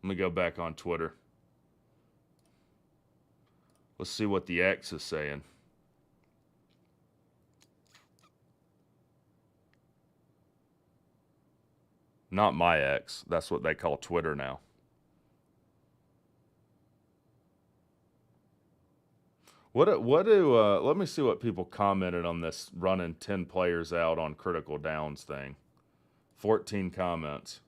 Let me go back on Twitter. Let's see what the X is saying. Not my X. That's what they call Twitter now. Let me see what people commented on this running 10 players out on critical downs thing. 14 comments.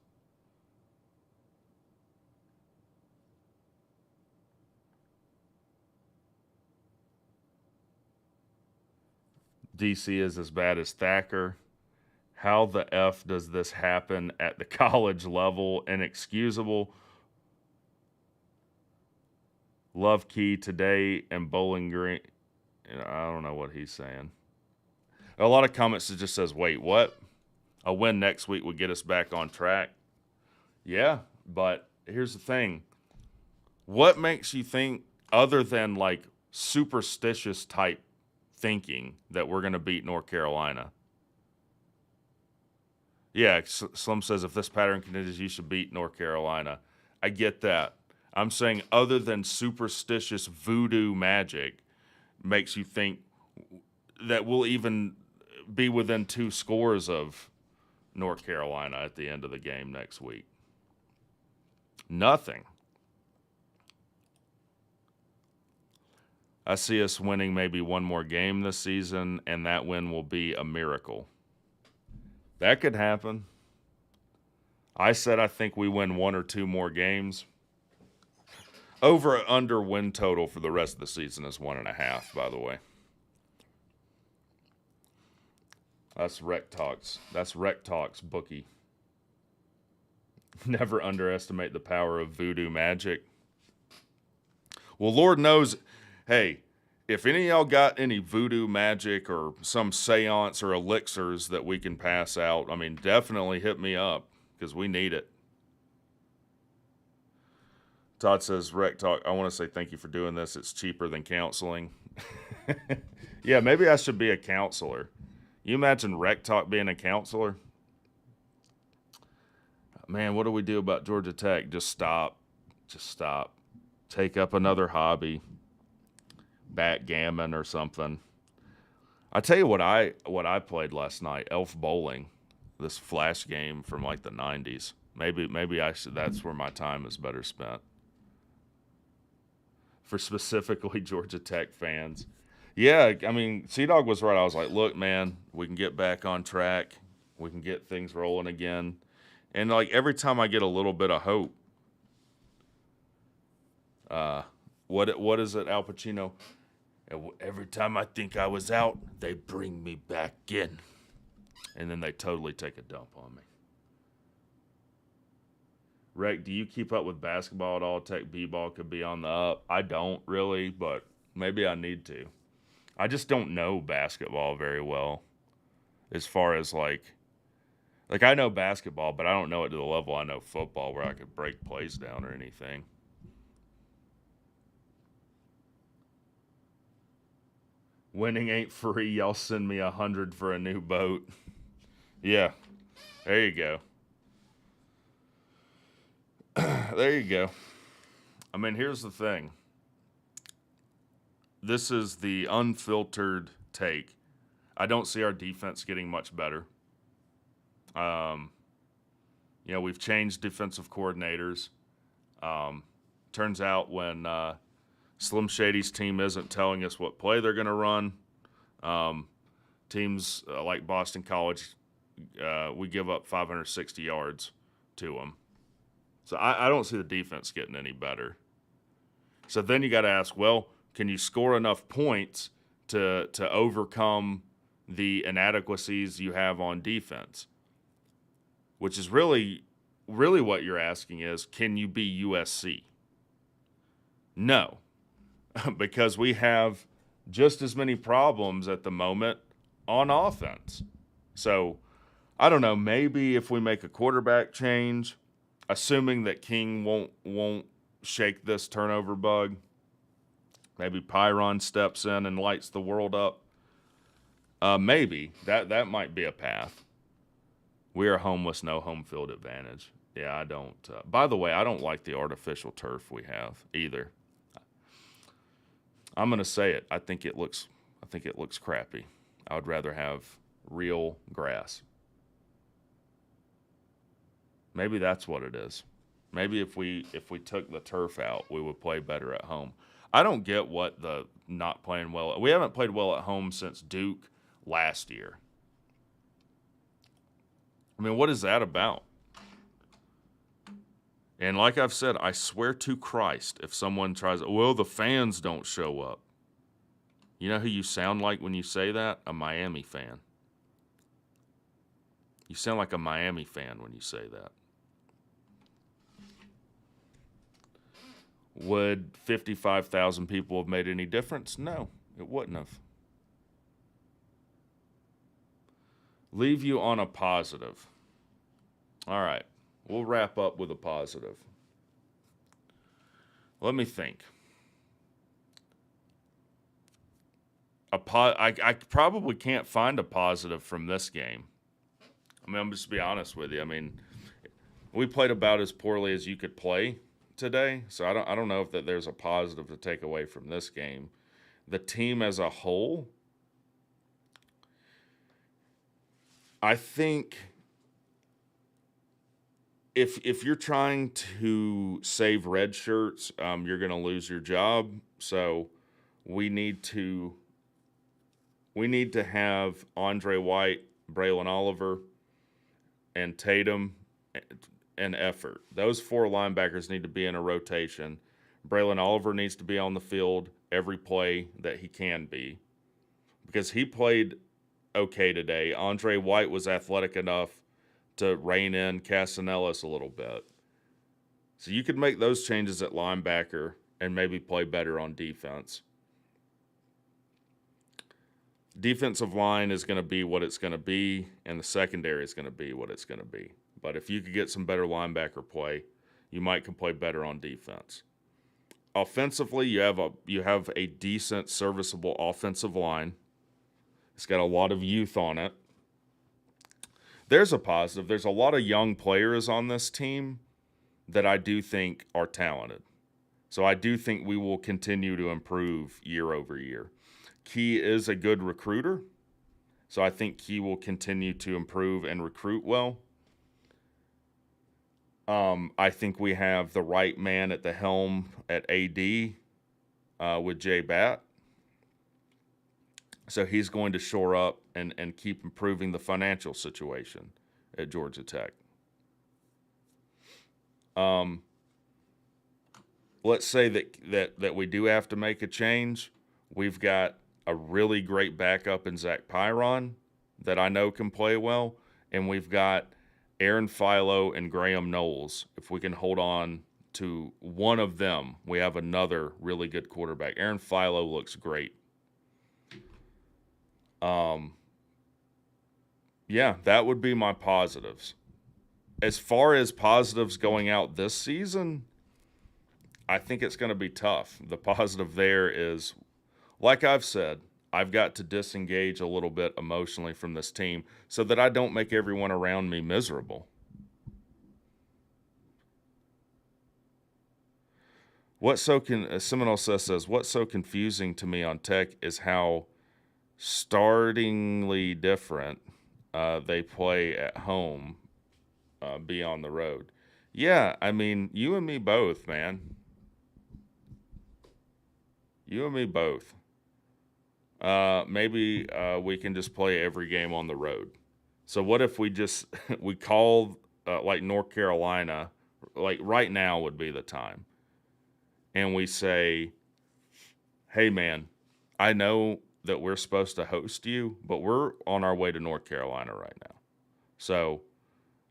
DC is as bad as Thacker. How the F does this happen at the college level? Inexcusable. Love Key today and Bowling Green. I don't know what he's saying. A lot of comments that just says, wait, what? A win next week would get us back on track. Yeah, but here's the thing. What makes you think, other than like superstitious type thinking, that we're going to beat North Carolina? Yeah, Slim says if this pattern continues, you should beat North Carolina. I get that. I'm saying other than superstitious voodoo magic makes you think that we'll even be within 2 scores of North Carolina at the end of the game next week. Nothing. I see us winning maybe one more game this season, and that win will be a miracle. That could happen. I said I think we win one or two more games. Over or under win total for the rest of the season is 1.5, by the way. That's WreckTalk's. That's WreckTalk's bookie. Never underestimate the power of voodoo magic. Well, Lord knows, hey, if any of y'all got any voodoo magic or some seance or elixirs that we can pass out, I mean, definitely hit me up because we need it. Todd says, Rec Talk, I want to say thank you for doing this. It's cheaper than counseling. Yeah, maybe I should be a counselor. You imagine Rec Talk being a counselor? Man, what do we do about Georgia Tech? Just stop. Just stop. Take up another hobby. Backgammon or something. I tell you what I played last night, Elf Bowling. This flash game from like the 90s. Maybe I should, that's where my time is better spent. For specifically Georgia Tech fans. Yeah, I mean, Sea-Dog was right. I was like, look, man, we can get back on track. We can get things rolling again. And like every time I get a little bit of hope, what is it, Al Pacino? Every time I think I was out, they bring me back in. And then they totally take a dump on me. Rec, do you keep up with basketball at all? Tech B-ball could be on the up. I don't really, but maybe I need to. I just don't know basketball very well. As far as like I know basketball, but I don't know it to the level I know football where I could break plays down or anything. Winning ain't free. Y'all send me 100 for a new boat. Yeah, there you go. There you go. I mean, here's the thing. This is the unfiltered take. I don't see our defense getting much better. We've changed defensive coordinators. Turns out when Slim Shady's team isn't telling us what play they're going to run, teams like Boston College, we give up 560 yards to them. So I don't see the defense getting any better. So then you got to ask, well, can you score enough points to overcome the inadequacies you have on defense? Which is really what you're asking is, can you be USC? No, because we have just as many problems at the moment on offense. So I don't know, maybe if we make a quarterback change, assuming that King won't shake this turnover bug, maybe Pyron steps in and lights the world up. Maybe that might be a path. We are homeless, no home field advantage. Yeah, I don't. By the way, I don't like the artificial turf we have either. I'm gonna say it. I think it looks crappy. I would rather have real grass. Maybe that's what it is. Maybe if we took the turf out, we would play better at home. I don't get what the not playing well. We haven't played well at home since Duke last year. I mean, what is that about? And like I've said, I swear to Christ, if someone tries, well, the fans don't show up. You know who you sound like when you say that? A Miami fan. You sound like a Miami fan when you say that. Would 55,000 people have made any difference? No, it wouldn't have. Leave you on a positive. All right, we'll wrap up with a positive. Let me think. I probably can't find a positive from this game. I mean, I'm just be honest with you. I mean, we played about as poorly as you could play today, so I don't know if there's a positive to take away from this game. The team as a whole, I think if you're trying to save red shirts, you're going to lose your job. So we need to have Andre White, Braylon Oliver, and Tatum and effort. Those 4 linebackers need to be in a rotation. Braylon Oliver needs to be on the field every play that he can be, because he played okay today. Andre White was athletic enough to rein in Casanellis a little bit. So you could make those changes at linebacker and maybe play better on defense. Defensive line is going to be what it's going to be, and the secondary is going to be what it's going to be. But if you could get some better linebacker play, you might can play better on defense. Offensively, you have a decent, serviceable offensive line. It's got a lot of youth on it. There's a positive. There's a lot of young players on this team that I do think are talented. So I do think we will continue to improve year over year. Key is a good recruiter, so I think Key will continue to improve and recruit well. I think we have the right man at the helm at AD with Jay Batt. So he's going to shore up and keep improving the financial situation at Georgia Tech. Let's say that we do have to make a change. We've got a really great backup in Zach Pyron that I know can play well, and we've got Aaron Philo and Graham Knowles. If we can hold on to one of them, we have another really good quarterback. Aaron Philo looks great. Yeah, that would be my positives. As far as positives going out this season, I think it's going to be tough. The positive there is, like I've said, I've got to disengage a little bit emotionally from this team so that I don't make everyone around me miserable. Seminole says, what's so confusing to me on Tech is how startlingly different they play at home be on the road. Yeah, I mean, you and me both, man. You and me both. Maybe we can just play every game on the road. So what if we just we call like North Carolina, like right now would be the time, and we say, hey man, I know that we're supposed to host you, but we're on our way to North Carolina right now. So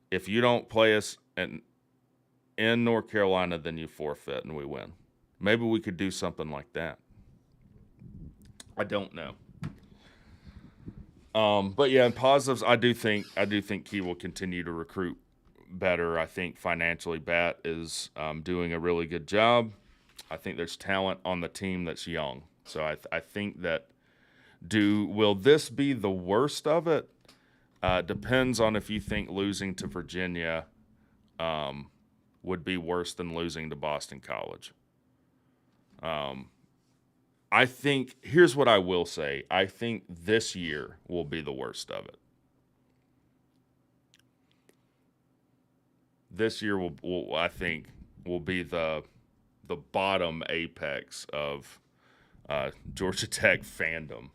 if you don't play us in North Carolina, then you forfeit and we win. Maybe we could do something like that. I don't know. But yeah, in positives, I do think Key will continue to recruit better. I think financially Bat is doing a really good job. I think there's talent on the team that's young. So I think that will this be the worst of it? Depends on if you think losing to Virginia would be worse than losing to Boston College. I think, here's what I will say. I think this year will be the worst of it. This year I think, will be the bottom apex of Georgia Tech fandom.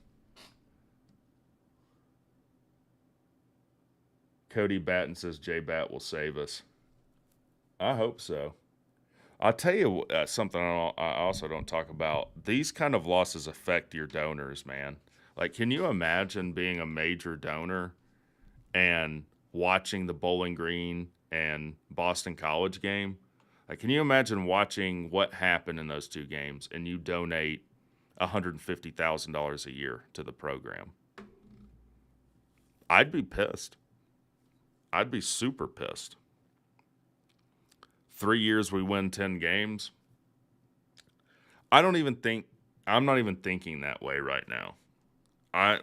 Cody Batten says J-Bat will save us. I hope so. I'll tell you something I also don't talk about. These kind of losses affect your donors, man. Like, can you imagine being a major donor and watching the Bowling Green and Boston College game? Like, can you imagine watching what happened in those two games and you donate $150,000 a year to the program? I'd be pissed. I'd be super pissed. 3 years we win 10 games. I'm not even thinking that way right now.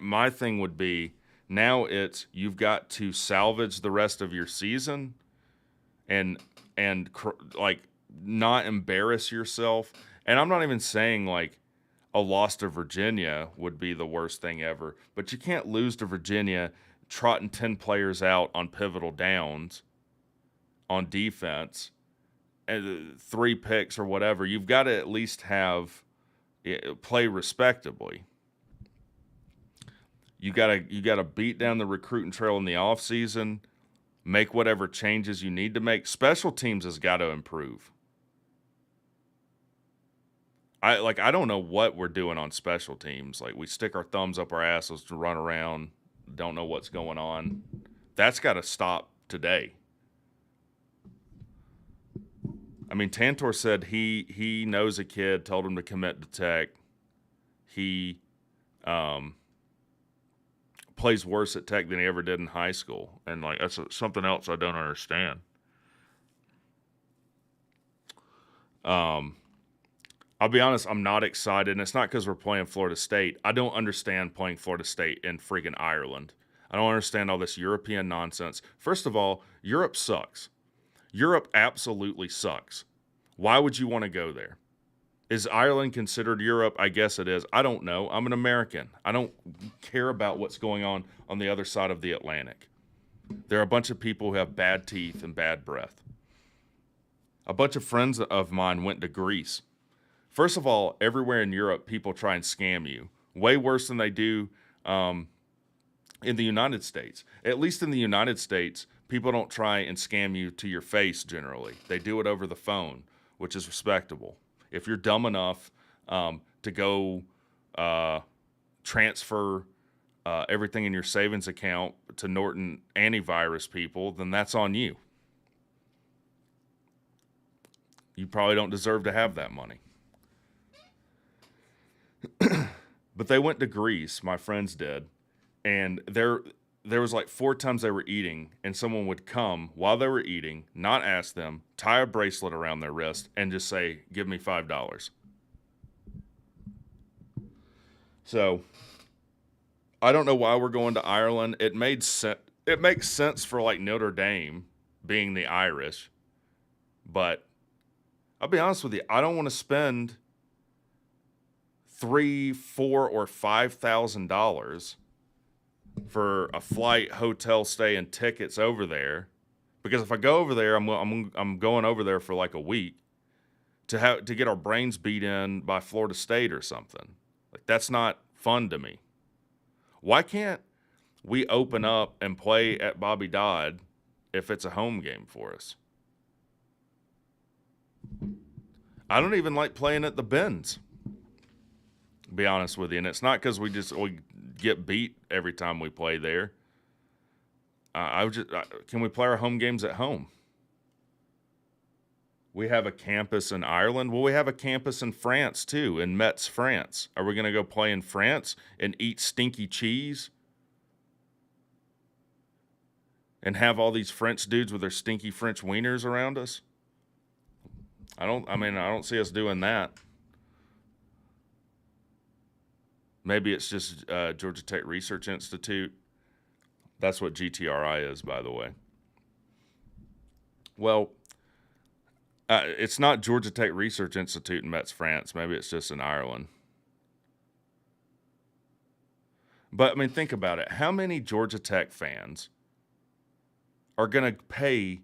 My thing would be, now it's you've got to salvage the rest of your season and like not embarrass yourself. And I'm not even saying like a loss to Virginia would be the worst thing ever, but you can't lose to Virginia trotting 10 players out on pivotal downs on defense and 3 picks or whatever. You've got to at least have play respectably. You gotta beat down the recruiting trail in the offseason, make whatever changes you need to make. Special teams has got to improve. I don't know what we're doing on special teams. Like, we stick our thumbs up our asses to run around, don't know what's going on. That's got to stop today. I mean, Tantor said he knows a kid, told him to commit to Tech. He plays worse at Tech than he ever did in high school. And, like, that's something else I don't understand. I'll be honest, I'm not excited, and it's not because we're playing Florida State. I don't understand playing Florida State in freaking Ireland. I don't understand all this European nonsense. First of all, Europe sucks. Europe absolutely sucks. Why would you want to go there? Is Ireland considered Europe? I guess it is. I don't know. I'm an American. I don't care about what's going on the other side of the Atlantic. There are a bunch of people who have bad teeth and bad breath. A bunch of friends of mine went to Greece. First of all, everywhere in Europe, people try and scam you. Way worse than they do in the United States. At least in the United States, people don't try and scam you to your face generally. They do it over the phone, which is respectable. If you're dumb enough to go transfer everything in your savings account to Norton antivirus people, then that's on you. You probably don't deserve to have that money. But they went to Greece, my friends did, and there was like 4 times they were eating, and someone would come while they were eating, not ask them, tie a bracelet around their wrist, and just say, "Give me $5." So I don't know why we're going to Ireland. It makes sense for like Notre Dame being the Irish, but I'll be honest with you, I don't want to spend $3,000, $4,000, or $5,000 for a flight, hotel stay, and tickets over there. Because if I go over there, I'm going over there for like a week to get our brains beat in by Florida State or something. Like, that's not fun to me. Why can't we open up and play at Bobby Dodd if it's a home game for us? I don't even like playing at the Benz, to be honest with you. And it's not because we get beat every time we play there. Can we play our home games at home? We have a campus in Ireland. Well, we have a campus in France too, in Metz, France. Are we going to go play in France and eat stinky cheese and have all these French dudes with their stinky French wieners around us? I don't see us doing that. Maybe it's just Georgia Tech Research Institute. That's what GTRI is, by the way. Well, it's not Georgia Tech Research Institute in Metz, France. Maybe it's just in Ireland. But, I mean, think about it. How many Georgia Tech fans are going to pay?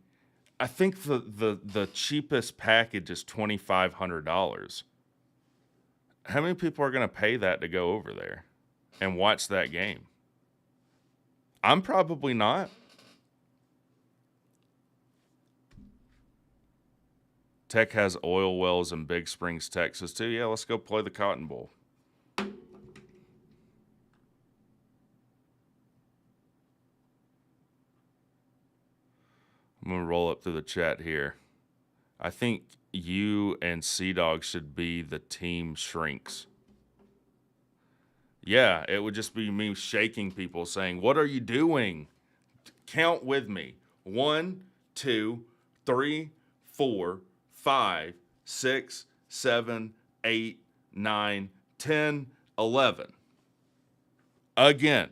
I think the cheapest package is $2,500. How many people are going to pay that to go over there and watch that game? I'm probably not. Tech has oil wells in Big Springs, Texas, too. Yeah, let's go play the Cotton Bowl. I'm going to roll up through the chat here. I think you and Sea-Dog should be the team shrinks. Yeah, it would just be me shaking people saying, "What are you doing? Count with me. 1, 2, 3, 4, 5, 6, 7, 8, 9, 10, 11. Again.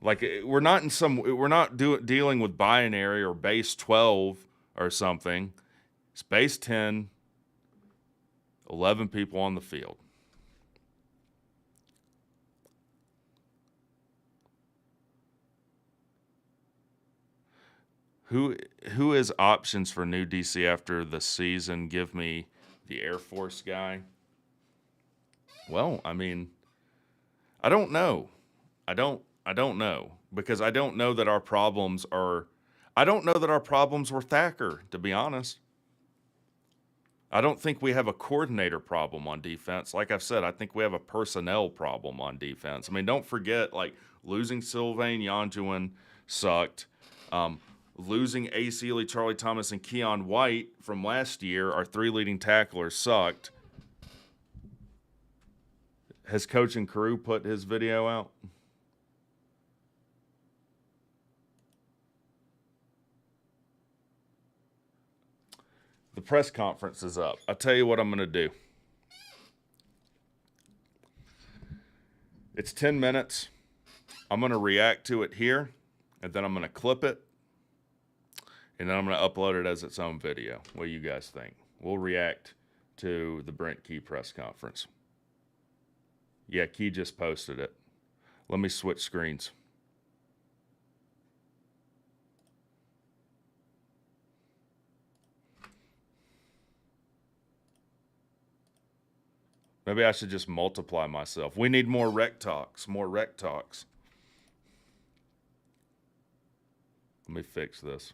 Like, we're not dealing with binary or base 12 or something. It's base 10, 11 people on the field. Who is options for new DC after the season? Give me the Air Force guy. Well, I mean, I don't know. I don't know because I don't know that our problems are. I don't know that our problems were Thacker, to be honest. I don't think we have a coordinator problem on defense. Like I've said, I think we have a personnel problem on defense. I mean, don't forget, like, losing Sylvain Yonjuan sucked. Losing Ace Ely, Charlie Thomas, and Keon White from last year, our 3 leading tacklers, sucked. Has Coach and Crew put his video out? The press conference is up. I'll tell you what I'm going to do. It's 10 minutes. I'm going to react to it here, and then I'm going to clip it, and then I'm going to upload it as its own video. What do you guys think? We'll react to the Brent Key press conference. Yeah, Key just posted it. Let me switch screens. Maybe I should just multiply myself. We need more WreckTalks, more WreckTalks. Let me fix this.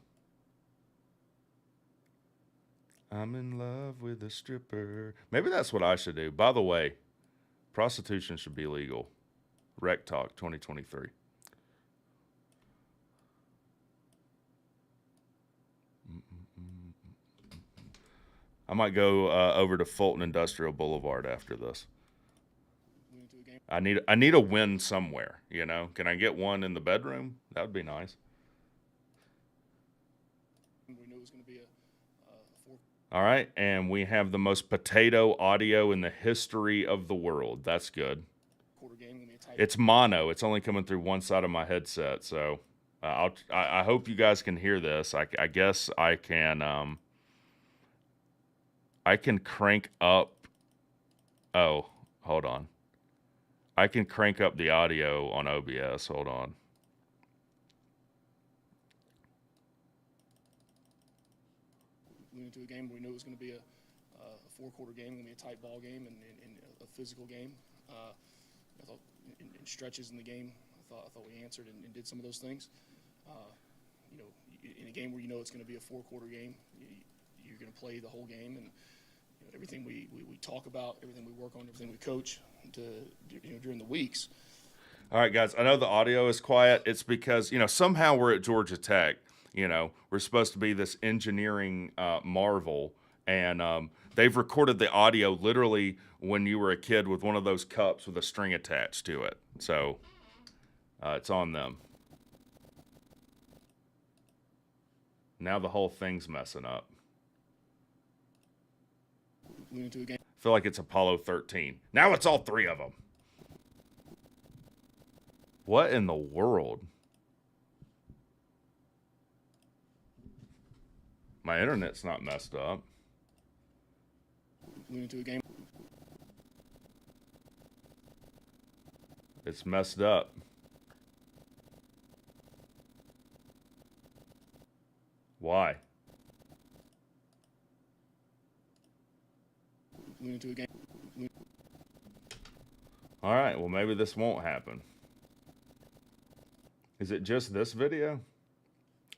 I'm in love with a stripper. Maybe that's what I should do. By the way, prostitution should be legal. WreckTalk 2023. I might go over to Fulton Industrial Boulevard after this. I need a win somewhere, you know. Can I get one in the bedroom? That would be nice. All right, and we have the most potato audio in the history of the world. That's good. It's mono. It's only coming through one side of my headset, so I hope you guys can hear this. I guess I can crank up. Oh, hold on. I can crank up the audio on OBS. Hold on. We went into a game where we knew it was going to be a 4-quarter game, going to be a tight ball game, and a physical game. I thought in stretches in the game, I thought we answered and did some of those things. You know, in a game where you know it's going to be a 4-quarter game, you're going to play the whole game, and you know, everything we talk about, everything we work on, everything we coach during the weeks. All right, guys. I know the audio is quiet. It's because, you know, somehow we're at Georgia Tech. You know, we're supposed to be this engineering marvel, and they've recorded the audio literally when you were a kid with one of those cups with a string attached to it. So it's on them. Now the whole thing's messing up. We went into a game. I feel like it's Apollo 13. Now it's all 3 of them. What in the world? My internet's not messed up. We went into a game. It's messed up. Why? We went into a game. All right, well, maybe this won't happen. Is it just this video?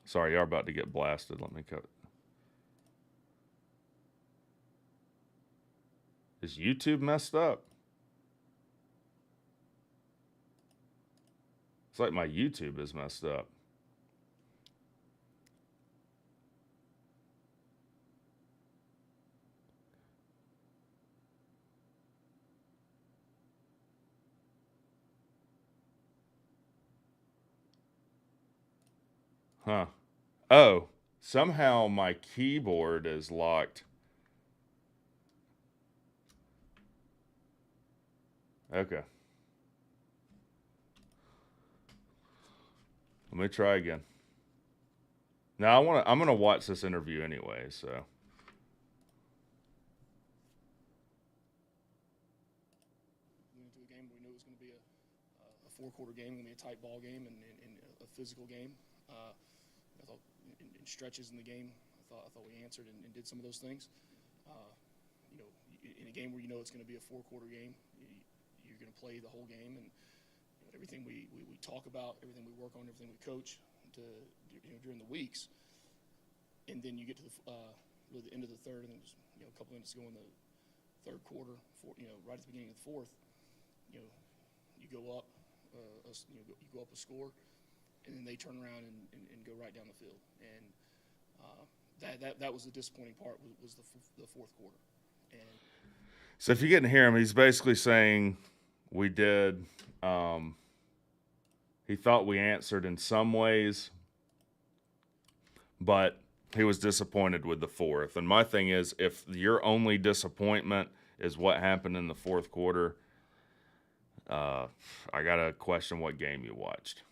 Sorry, you're about to get blasted. Let me cut. Is YouTube messed up? It's like my YouTube is messed up. Huh. Oh, somehow my keyboard is locked. Okay. Let me try again. Now I'm gonna watch this interview anyway, so. We went into a game where we knew it was going to be a 4-quarter game, going to be a tight ball game, and a physical game. I thought in stretches in the game, I thought we answered and did some of those things. You know, in a game where you know it's going to be a 4-quarter game, you're going to play the whole game, and everything we talk about, everything we work on, everything we coach during the weeks, and then you get to really the end of the third, and there's a couple minutes to go in the third quarter, right at the beginning of the fourth, you go up, you go up a score, and then they turn around and go right down the field, and that was the disappointing part was the fourth quarter. And so if you get to hear him, he's basically saying we did. He thought we answered in some ways, but he was disappointed with the fourth. And my thing is, if your only disappointment is what happened in the fourth quarter, I got to question what game you watched.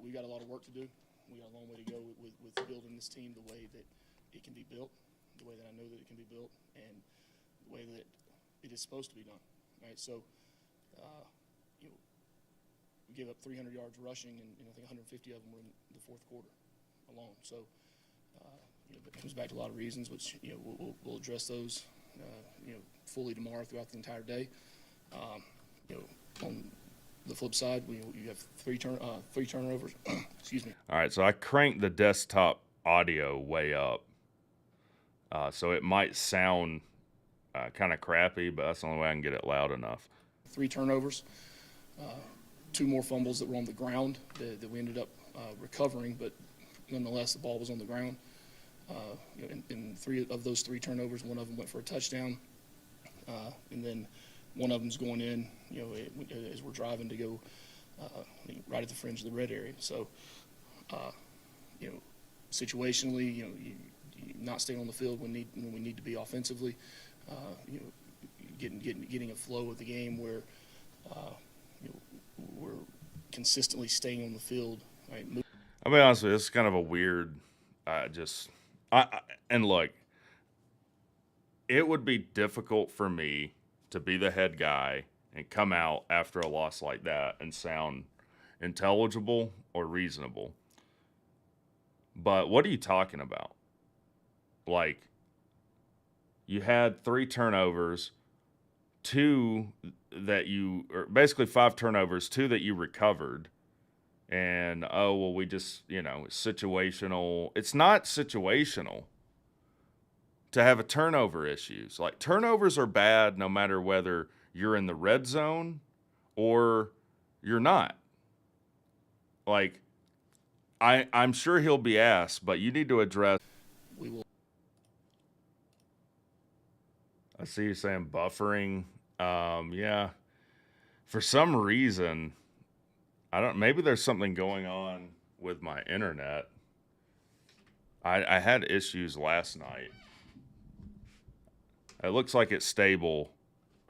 We got a lot of work to do. We got a long way to go with building this team the way that it can be built, the way that I know that it can be built, and the way that it is supposed to be done. Right? So, we gave up 300 yards rushing, and I think 150 of them were in the fourth quarter alone. So, it comes back to a lot of reasons, which we'll address those fully tomorrow throughout the entire day. On the flip side, you have three turnovers. Excuse me. All right, so I cranked the desktop audio way up, so it might sound kind of crappy, but that's the only way I can get it loud enough. 3 turnovers, 2 more fumbles that were on the ground that we ended up recovering, but nonetheless the ball was on the ground. In 3 of those 3 turnovers, 1 of them went for a touchdown, and then one of them's going in, as we're driving to go right at the fringe of the red area. So, situationally, you not staying on the field when we need to be offensively, getting a flow of the game where we're consistently staying on the field. Right? I'll be honest with you, it's kind of a weird. And look, it would be difficult for me to be the head guy and come out after a loss like that and sound intelligible or reasonable. But what are you talking about? Like, you had 3 turnovers, 2 that or basically 5 turnovers, 2 that you recovered. And, we just, it's situational. It's not situational to have a turnover issues. Like, turnovers are bad no matter whether you're in the red zone or you're not. Like, I'm sure he'll be asked, but you need to address. We will. I see you saying buffering. Yeah. For some reason, maybe there's something going on with my internet. I had issues last night. It looks like it's stable.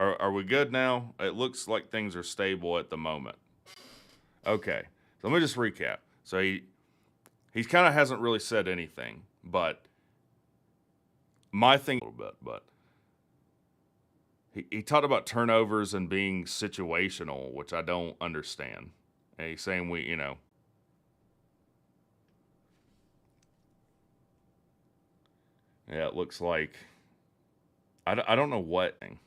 Are we good now? It looks like things are stable at the moment. Okay. So let me just recap. So he kind of hasn't really said anything, but my thing a little bit, but he talked about turnovers and being situational, which I don't understand. And he's saying yeah, it looks like I don't know what thing.